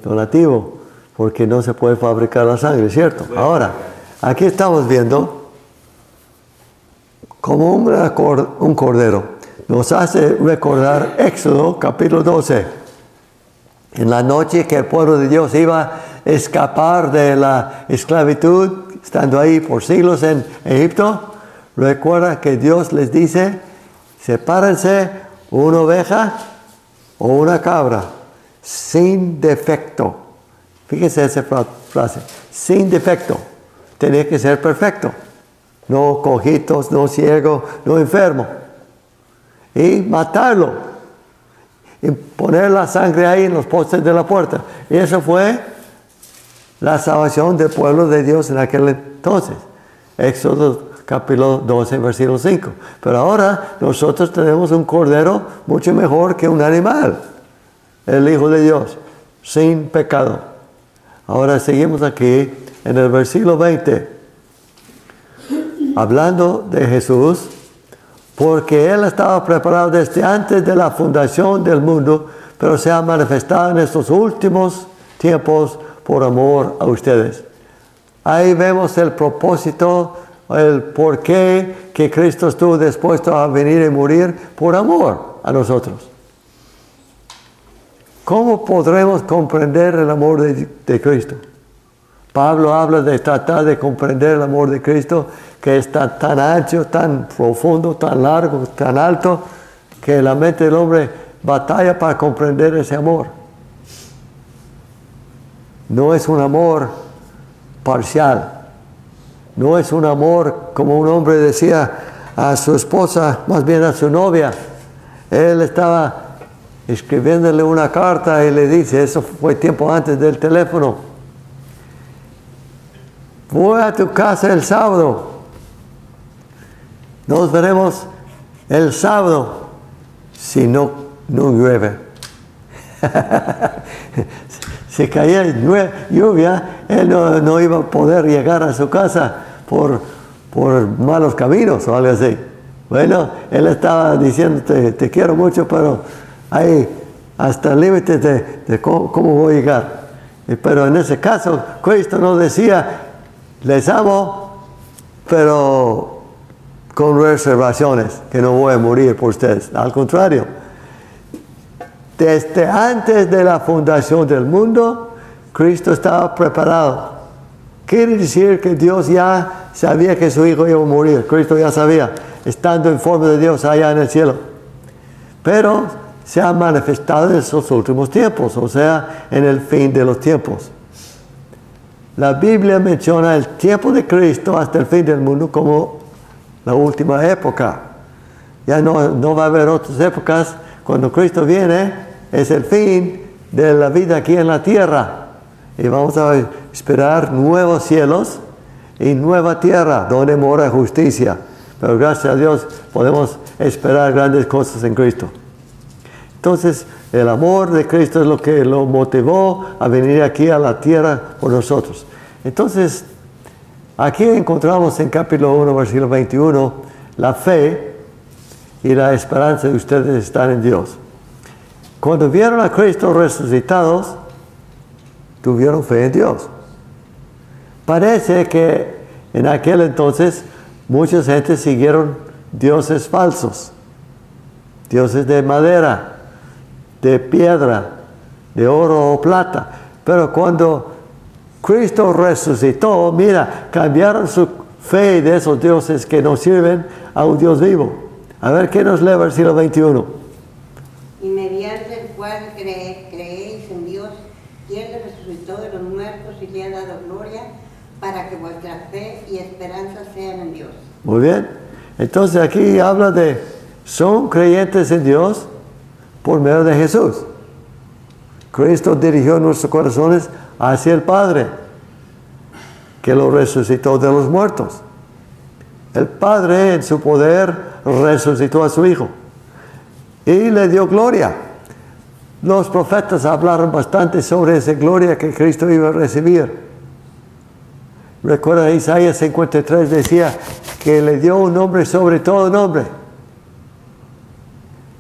donativo, porque no se puede fabricar la sangre, ¿cierto? Ahora, aquí estamos viendo como un cordero. Nos hace recordar Éxodo capítulo 12. En la noche que el pueblo de Dios iba a escapar de la esclavitud, estando ahí por siglos en Egipto, recuerda que Dios les dice, sepárense una oveja o una cabra sin defecto. Fíjense esa frase, sin defecto. Tenía que ser perfecto. No cojitos, no ciego, no enfermo. Y matarlo. Y poner la sangre ahí en los postes de la puerta. Y eso fue la salvación del pueblo de Dios en aquel entonces. Éxodo capítulo 12, versículo 5. Pero ahora nosotros tenemos un cordero mucho mejor que un animal. El Hijo de Dios, sin pecado. Ahora seguimos aquí en el versículo 20. Hablando de Jesús, porque Él estaba preparado desde antes de la fundación del mundo, pero se ha manifestado en estos últimos tiempos por amor a ustedes. Ahí vemos el propósito, el por qué que Cristo estuvo dispuesto a venir y morir por amor a nosotros. ¿Cómo podremos comprender el amor de Cristo? Pablo habla de tratar de comprender el amor de Cristo, que está tan ancho, tan profundo, tan largo, tan alto, que la mente del hombre batalla para comprender ese amor. No es un amor parcial. No es un amor como un hombre decía a su esposa, más bien a su novia. Él estaba escribiéndole una carta y le dice, eso fue tiempo antes del teléfono, voy a tu casa el sábado. Nos veremos el sábado si no llueve. Si caía lluvia, él no iba a poder llegar a su casa por malos caminos o algo así. Bueno, él estaba diciendo, te quiero mucho, pero hay hasta el límite de cómo voy a llegar. Pero en ese caso, Cristo no decía, les amo, pero con reservaciones, que no voy a morir por ustedes. Al contrario, desde antes de la fundación del mundo, Cristo estaba preparado. Quiere decir que Dios ya sabía que su Hijo iba a morir. Cristo ya sabía, estando en forma de Dios allá en el cielo. Pero se ha manifestado en esos últimos tiempos, o sea, en el fin de los tiempos. La Biblia menciona el tiempo de Cristo hasta el fin del mundo como la última época. Ya no va a haber otras épocas. Cuando Cristo viene, es el fin de la vida aquí en la tierra. Y vamos a esperar nuevos cielos y nueva tierra donde mora justicia. Pero gracias a Dios podemos esperar grandes cosas en Cristo. Entonces, el amor de Cristo es lo que lo motivó a venir aquí a la tierra por nosotros. Entonces, aquí encontramos en capítulo 1, versículo 21, la fe y la esperanza de ustedes están en Dios. Cuando vieron a Cristo resucitados, tuvieron fe en Dios. Parece que en aquel entonces mucha gente siguieron dioses falsos, dioses de madera, de piedra, de oro o plata. Pero cuando Cristo resucitó, mira, cambiaron su fe de esos dioses que no sirven a un Dios vivo. A ver, ¿qué nos lee el versículo 21? Y mediante el cual creéis en Dios, quien le resucitó de los muertos y le ha dado gloria, para que vuestra fe y esperanza sean en Dios. Muy bien. Entonces aquí habla de, son creyentes en Dios por medio de Jesús. Cristo dirigió nuestros corazones hacia el Padre, que lo resucitó de los muertos. El Padre, en su poder, resucitó a su Hijo y le dio gloria. Los profetas hablaron bastante sobre esa gloria que Cristo iba a recibir. Recuerda, Isaías 53 decía que le dio un nombre sobre todo nombre.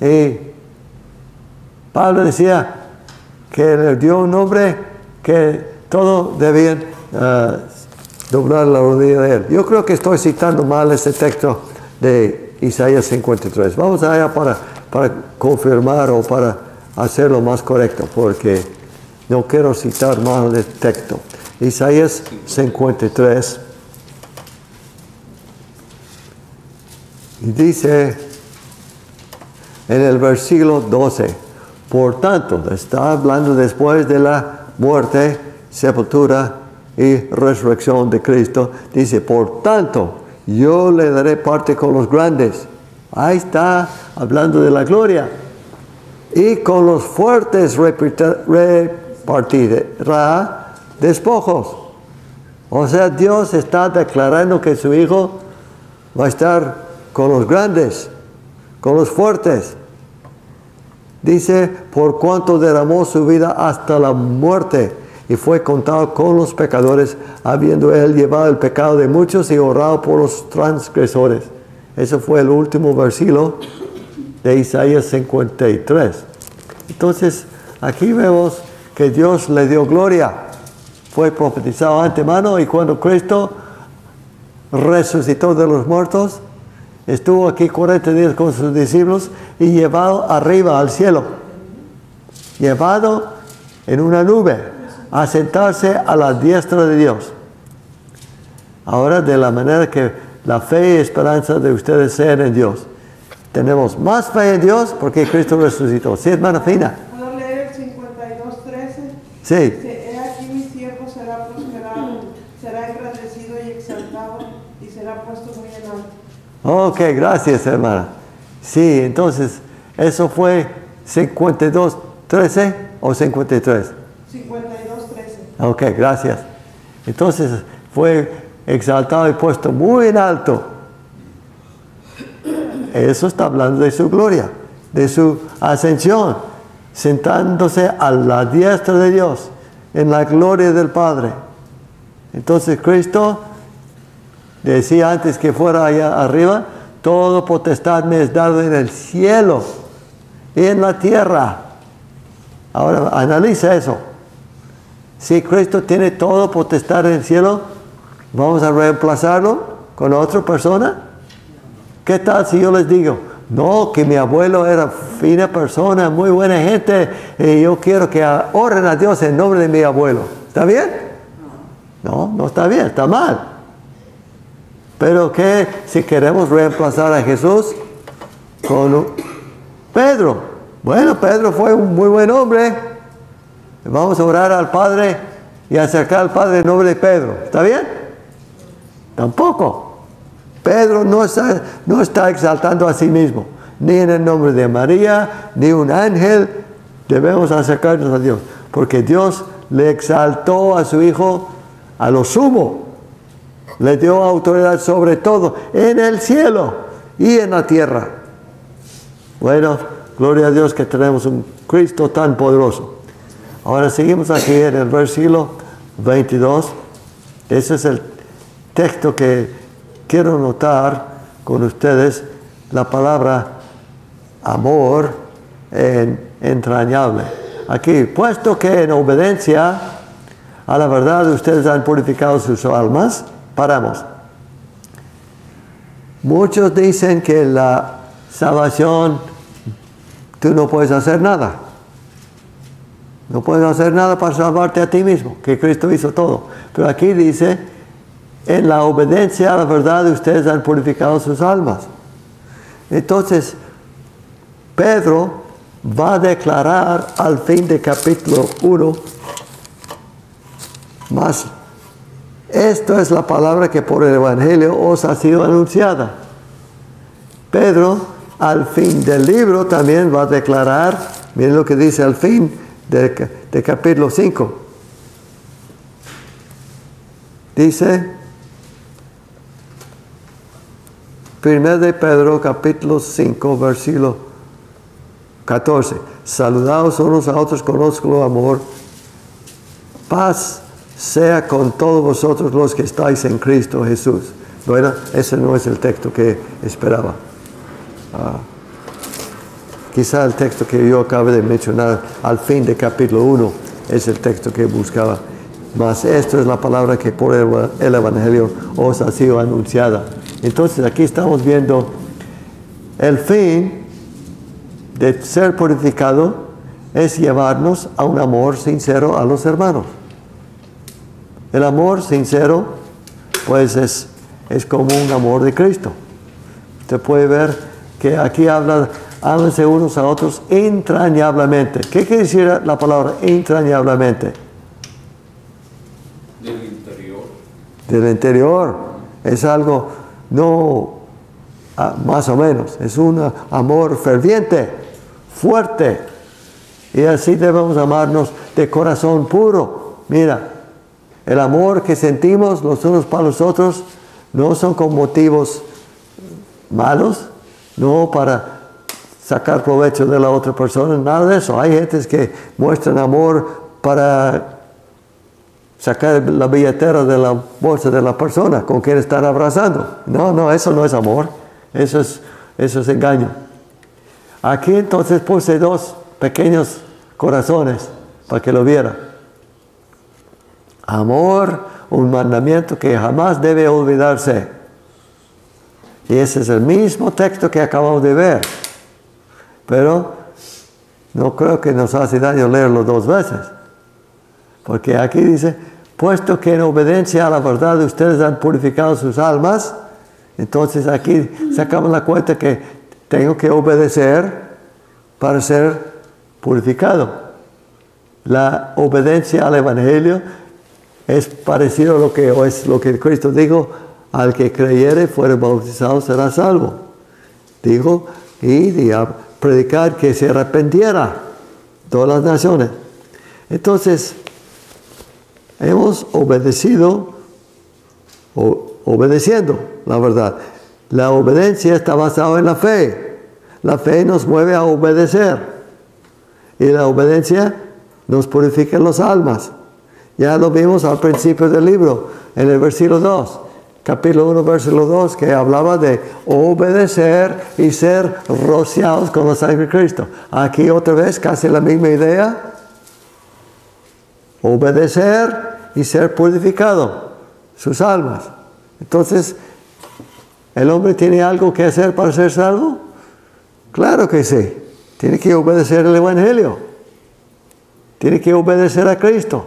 Y Pablo decía que le dio un nombre que todos debían doblar la rodilla de él. Yo creo que estoy citando mal este texto de Isaías 53. Vamos allá para confirmar o para hacerlo más correcto, porque no quiero citar mal el texto. Isaías 53. Y dice en el versículo 12, por tanto, está hablando después de la muerte, sepultura y resurrección de Cristo, dice, por tanto, yo le daré parte con los grandes. Ahí está hablando de la gloria. Y con los fuertes repartirá despojos. O sea, Dios está declarando que su Hijo va a estar con los grandes, con los fuertes. Dice, por cuanto derramó su vida hasta la muerte y fue contado con los pecadores, habiendo él llevado el pecado de muchos y orado por los transgresores. Ese fue el último versículo de Isaías 53. Entonces, aquí vemos que Dios le dio gloria. Fue profetizado antemano, y cuando Cristo resucitó de los muertos, estuvo aquí 40 días con sus discípulos y llevado arriba al cielo. Llevado en una nube a sentarse a la diestra de Dios. Ahora, de la manera que la fe y esperanza de ustedes sean en Dios. Tenemos más fe en Dios porque Cristo resucitó. ¿Sí, hermana Fina? ¿Puedo leer el 52:13? Sí. Dice, he aquí mi siervo será prosperado, será engrandecido y exaltado, y será puesto muy en alto. Ok, gracias, hermana. Sí, entonces, ¿eso fue 52:13 o 53? 52:13. Ok, gracias. Entonces, fue exaltado y puesto muy en alto. Eso está hablando de su gloria, de su ascensión, sentándose a la diestra de Dios, en la gloria del Padre. Entonces Cristo decía antes que fuera allá arriba, toda potestad me es dado en el cielo y en la tierra. Ahora analiza eso. Si Cristo tiene toda potestad en el cielo, ¿vamos a reemplazarlo con otra persona? ¿Qué tal si yo les digo, no, que mi abuelo era fina persona, muy buena gente, y yo quiero que oren a Dios en nombre de mi abuelo? ¿Está bien? No, no está bien, está mal. Pero ¿qué si queremos reemplazar a Jesús con Pedro? Bueno, Pedro fue un muy buen hombre. Vamos a orar al Padre y acercar al Padre en nombre de Pedro. ¿Está bien? Tampoco. Pedro no está exaltando a sí mismo, ni en el nombre de María, ni un ángel. Debemos acercarnos a Dios, porque Dios le exaltó a su Hijo a lo sumo. Le dio autoridad sobre todo en el cielo y en la tierra. Bueno, gloria a Dios que tenemos un Cristo tan poderoso. Ahora seguimos aquí en el versículo 22. Ese es el texto que quiero notar con ustedes, la palabra amor entrañable. Aquí, puesto que en obediencia a la verdad ustedes han purificado sus almas, paramos. Muchos dicen que la salvación, tú no puedes hacer nada. No puedes hacer nada para salvarte a ti mismo, que Cristo hizo todo. Pero aquí dice, en la obediencia a la verdad ustedes han purificado sus almas. Entonces, Pedro va a declarar al fin de capítulo 1, más, esto es la palabra que por el Evangelio os ha sido anunciada. Pedro, al fin del libro, también va a declarar, miren lo que dice al fin de capítulo 5. Dice, 1 de Pedro, capítulo 5, versículo 14. Saludaos unos a otros con ósculo amor. Paz sea con todos vosotros los que estáis en Cristo Jesús. Bueno, ese no es el texto que esperaba. Quizá el texto que yo acabo de mencionar al fin de capítulo 1 es el texto que buscaba. Mas esto es la palabra que por el Evangelio os ha sido anunciada. Entonces aquí estamos viendo el fin de ser purificado es llevarnos a un amor sincero a los hermanos. El amor sincero pues es como un amor de Cristo. Usted puede ver que aquí háblense unos a otros entrañablemente. ¿Qué quiere decir la palabra entrañablemente? Del interior. Del interior. Es algo no más o menos. Es un amor ferviente, fuerte. Y así debemos amarnos de corazón puro. Mira, el amor que sentimos los unos para los otros no son con motivos malos, no para sacar provecho de la otra persona, nada de eso. Hay gentes que muestran amor para sacar la billetera de la bolsa de la persona con quien están abrazando. No, eso no es amor, eso es engaño. Aquí entonces puse dos pequeños corazones para que lo viera. Amor, un mandamiento que jamás debe olvidarse. Y ese es el mismo texto que acabamos de ver. Pero no creo que nos hace daño leerlo dos veces. Porque aquí dice, puesto que en obediencia a la verdad ustedes han purificado sus almas, entonces aquí sacamos la cuenta que tengo que obedecer para ser purificado. La obediencia al Evangelio es parecido a lo que Cristo dijo, al que creyere fuere bautizado será salvo. Dijo, y a predicar que se arrepentiera todas las naciones. Entonces, hemos obedeciendo la verdad. La obediencia está basada en la fe. La fe nos mueve a obedecer. Y la obediencia nos purifica las almas. Ya lo vimos al principio del libro, en el versículo 2. Capítulo 1, versículo 2, que hablaba de obedecer y ser rociados con la sangre de Cristo. Aquí otra vez casi la misma idea. Obedecer y ser purificado, sus almas. Entonces, ¿el hombre tiene algo que hacer para ser salvo? Claro que sí. Tiene que obedecer el Evangelio. Tiene que obedecer a Cristo.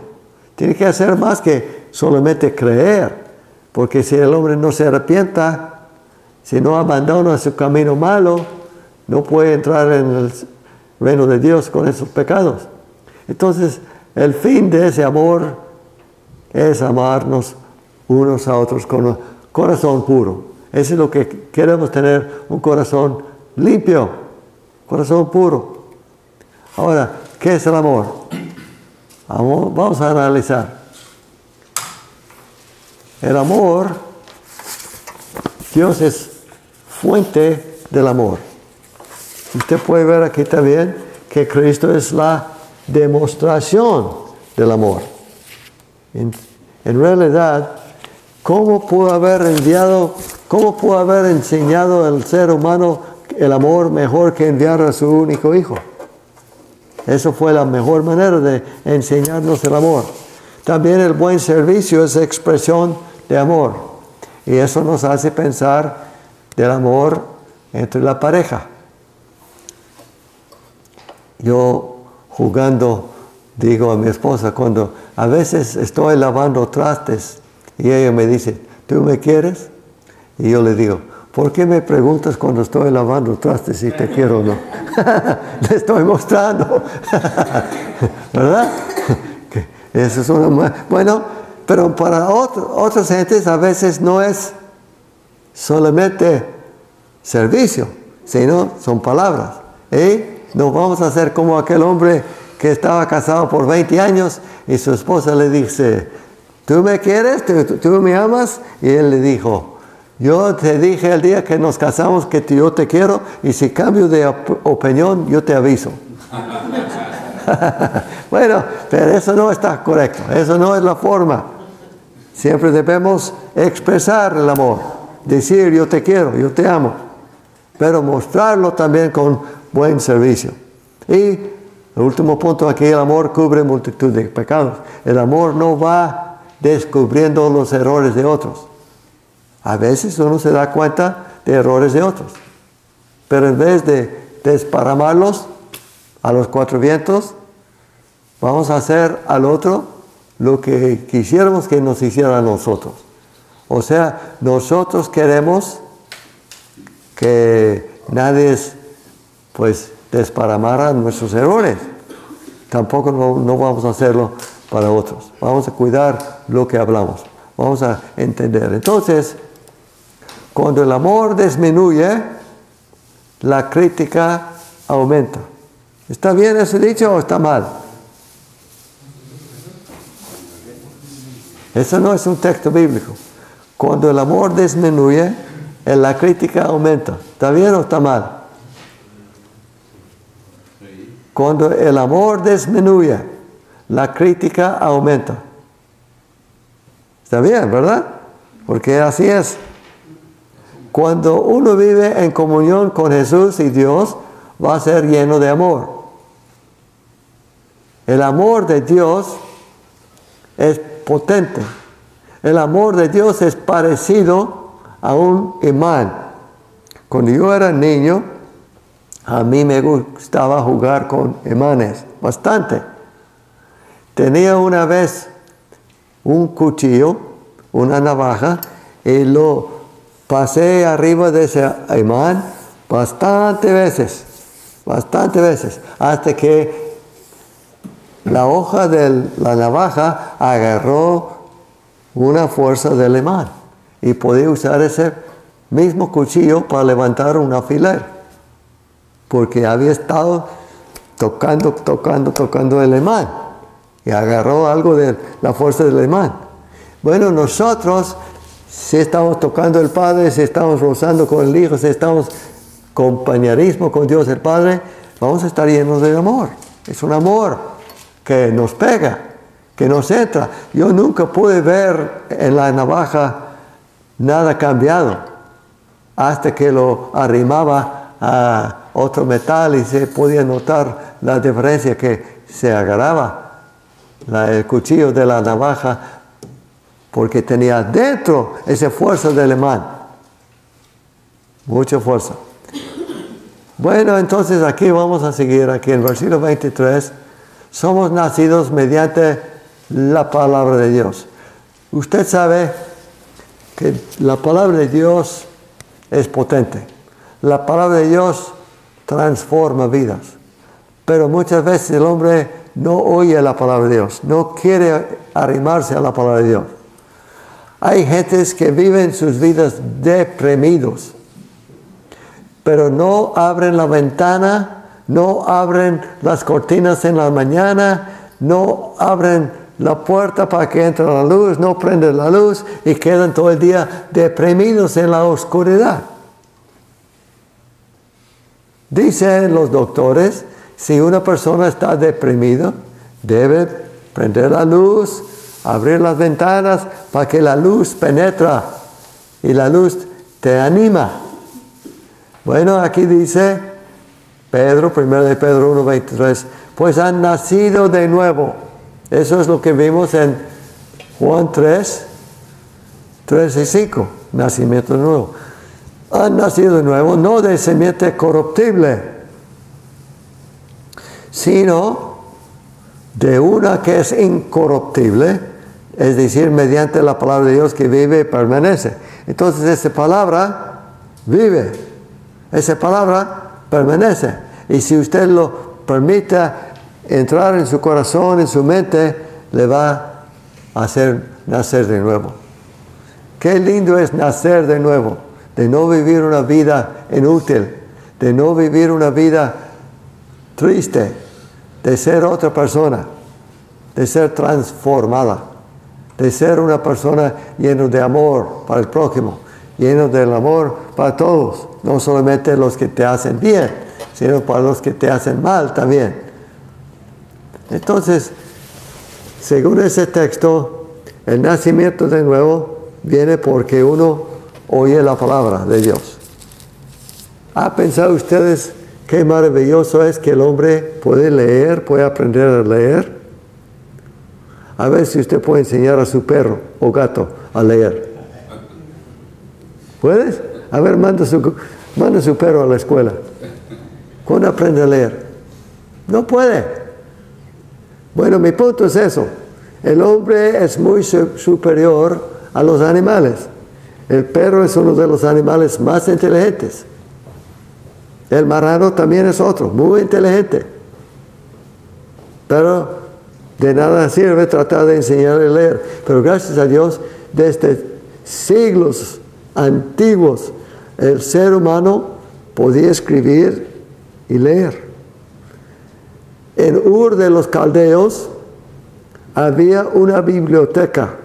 Tiene que hacer más que solamente creer. Porque si el hombre no se arrepienta, si no abandona su camino malo, no puede entrar en el reino de Dios con esos pecados. Entonces, el fin de ese amor es amarnos unos a otros con corazón puro. Eso es lo que queremos tener, un corazón limpio, corazón puro. Ahora, ¿qué es el amor? Vamos a analizar. El amor, Dios es fuente del amor. Usted puede ver aquí también que Cristo es la demostración del amor. En realidad, ¿cómo pudo haber enseñado al ser humano el amor mejor que enviar a su único hijo? Eso fue la mejor manera de enseñarnos el amor. También el buen servicio es expresión de amor. Y eso nos hace pensar del amor entre la pareja. Yo jugando digo a mi esposa, cuando a veces estoy lavando trastes y ella me dice, ¿tú me quieres? Y yo le digo, ¿por qué me preguntas cuando estoy lavando trastes si te quiero o no? Le estoy mostrando. ¿Verdad? Eso es bueno, pero para otras gentes a veces no es solamente servicio, sino son palabras. No vamos a hacer como aquel hombre que estaba casado por 20 años y su esposa le dice, ¿tú me quieres? ¿Tú me amas? Y él le dijo, yo te dije el día que nos casamos que yo te quiero y si cambio de opinión yo te aviso. Bueno, pero eso no está correcto, eso no es la forma. Siempre debemos expresar el amor, decir yo te quiero, yo te amo, pero mostrarlo también con buen servicio. Y el último punto aquí, el amor cubre multitud de pecados. El amor no va descubriendo los errores de otros. A veces uno se da cuenta de errores de otros, pero en vez de desparramarlos a los cuatro vientos, vamos a hacer al otro lo que quisiéramos que nos hiciera a nosotros. O sea, nosotros queremos que nadie pues desparramara nuestros errores. Tampoco no vamos a hacerlo para otros. Vamos a cuidar lo que hablamos. Vamos a entender. Entonces, cuando el amor disminuye, la crítica aumenta. ¿Está bien ese dicho o está mal? Eso no es un texto bíblico. Cuando el amor disminuye, la crítica aumenta. ¿Está bien o está mal? Cuando el amor disminuye, la crítica aumenta. Está bien, ¿verdad? Porque así es. Cuando uno vive en comunión con Jesús y Dios, va a ser lleno de amor. El amor de Dios es potente. El amor de Dios es parecido a un imán. Cuando yo era niño, a mí me gustaba jugar con imanes, bastante. Tenía una vez un cuchillo, una navaja, y lo pasé arriba de ese imán bastantes veces, hasta que la hoja de la navaja agarró una fuerza del imán y podía usar ese mismo cuchillo para levantar un alfiler, porque había estado tocando el imán y agarró algo de la fuerza del imán. Bueno, nosotros, si estamos tocando el Padre, si estamos rozando con el Hijo, si estamos compañerismo con Dios el Padre, vamos a estar llenos de amor. Es un amor que nos pega, que nos entra. Yo nunca pude ver en la navaja nada cambiado hasta que lo arrimaba a otro metal y se podía notar la diferencia, que se agarraba el cuchillo de la navaja porque tenía dentro esa fuerza del imán. Mucha fuerza. Bueno, entonces aquí vamos a seguir, aquí en versículo 23. Somos nacidos mediante la palabra de Dios. Usted sabe que la palabra de Dios es potente. La palabra de Dios transforma vidas. Pero muchas veces el hombre no oye la palabra de Dios, no quiere arrimarse a la palabra de Dios. Hay gentes que viven sus vidas deprimidos, pero no abren la ventana, no abren las cortinas en la mañana, no abren la puerta para que entre la luz, no prenden la luz y quedan todo el día deprimidos en la oscuridad. Dicen los doctores, si una persona está deprimida, debe prender la luz, abrir las ventanas para que la luz penetre y la luz te anima. Bueno, aquí dice Pedro, 1 de Pedro 1:23, pues han nacido de nuevo. Eso es lo que vimos en Juan 3 y 5, nacimiento de nuevo. Han nacido de nuevo, no de simiente corruptible, sino de una que es incorruptible, es decir, mediante la palabra de Dios que vive y permanece. Entonces esa palabra vive, esa palabra permanece. Y si usted lo permite entrar en su corazón, en su mente, le va a hacer nacer de nuevo. Qué lindo es nacer de nuevo, de no vivir una vida inútil, de no vivir una vida triste, de ser otra persona, de ser transformada, de ser una persona llena de amor para el prójimo, lleno del amor para todos, no solamente los que te hacen bien, sino para los que te hacen mal también. Entonces, según ese texto, el nacimiento de nuevo viene porque uno oye la palabra de Dios. ¿Ha pensado ustedes qué maravilloso es que el hombre puede leer, puede aprender a leer? A ver si usted puede enseñar a su perro o gato a leer. ¿Puedes? A ver, manda su perro a la escuela. ¿Cuándo aprende a leer? No puede. Bueno, mi punto es eso. El hombre es muy superior a los animales. El perro es uno de los animales más inteligentes. El marrano también es otro, muy inteligente. Pero de nada sirve tratar de enseñarle a leer. Pero gracias a Dios, desde siglos antiguos, el ser humano podía escribir y leer. En Ur de los Caldeos había una biblioteca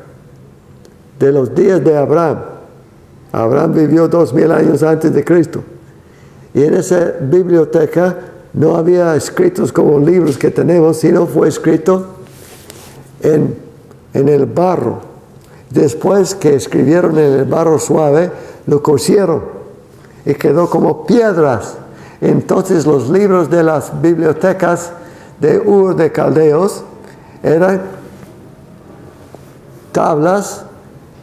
de los días de Abraham. Abraham vivió 2000 años antes de Cristo. Y en esa biblioteca no había escritos como libros que tenemos, sino fue escrito en el barro. Después que escribieron en el barro suave, lo cosieron y quedó como piedras. Entonces los libros de las bibliotecas de Ur de Caldeos eran tablas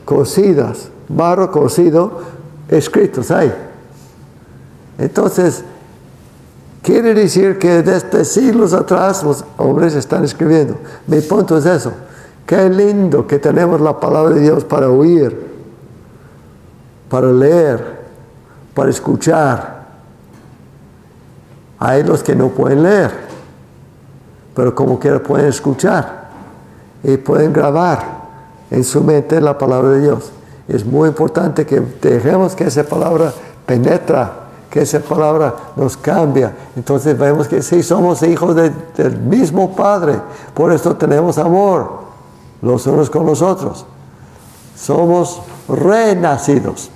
cosidas, barro cocido, escritos ahí. Entonces, quiere decir que desde siglos atrás los hombres están escribiendo. Mi punto es eso. Qué lindo que tenemos la palabra de Dios para oír, para leer, para escuchar. Hay los que no pueden leer, pero como quiera pueden escuchar y pueden grabar en su mente la palabra de Dios. Es muy importante que dejemos que esa palabra penetra, que esa palabra nos cambia. Entonces vemos que sí somos hijos del mismo Padre, por eso tenemos amor los unos con los otros. Somos renacidos.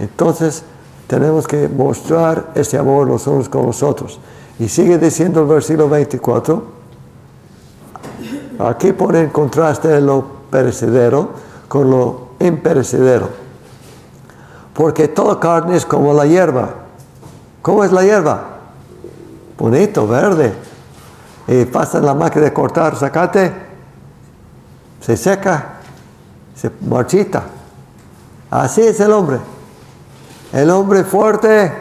Entonces tenemos que mostrar ese amor los unos con los otros. Y sigue diciendo el versículo 24. Aquí pone en contraste lo perecedero con lo imperecedero. Porque toda carne es como la hierba. ¿Cómo es la hierba? Bonito, verde. Y pasa en la máquina de cortar zacate, se seca, se marchita. Así es el hombre. El hombre fuerte,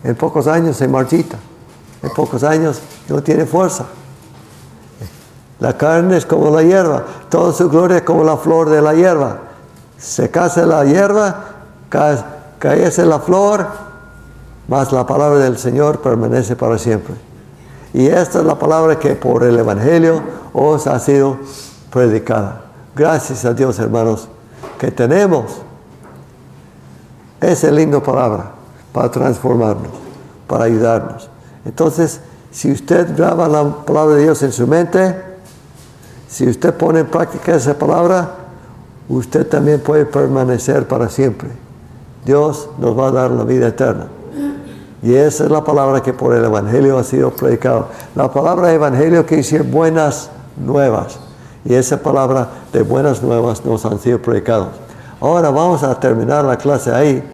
en pocos años se marchita. En pocos años no tiene fuerza. La carne es como la hierba. Toda su gloria es como la flor de la hierba. Secase la hierba, caese la flor, mas la palabra del Señor permanece para siempre. Y esta es la palabra que por el Evangelio os ha sido predicada. Gracias a Dios, hermanos, que tenemos esa linda palabra para transformarnos, para ayudarnos. Entonces, si usted graba la palabra de Dios en su mente, si usted pone en práctica esa palabra, usted también puede permanecer para siempre. Dios nos va a dar la vida eterna. Y esa es la palabra que por el Evangelio ha sido predicado. La palabra Evangelio quiere decir buenas nuevas. Y esa palabra de buenas nuevas nos han sido predicados. Ahora vamos a terminar la clase ahí.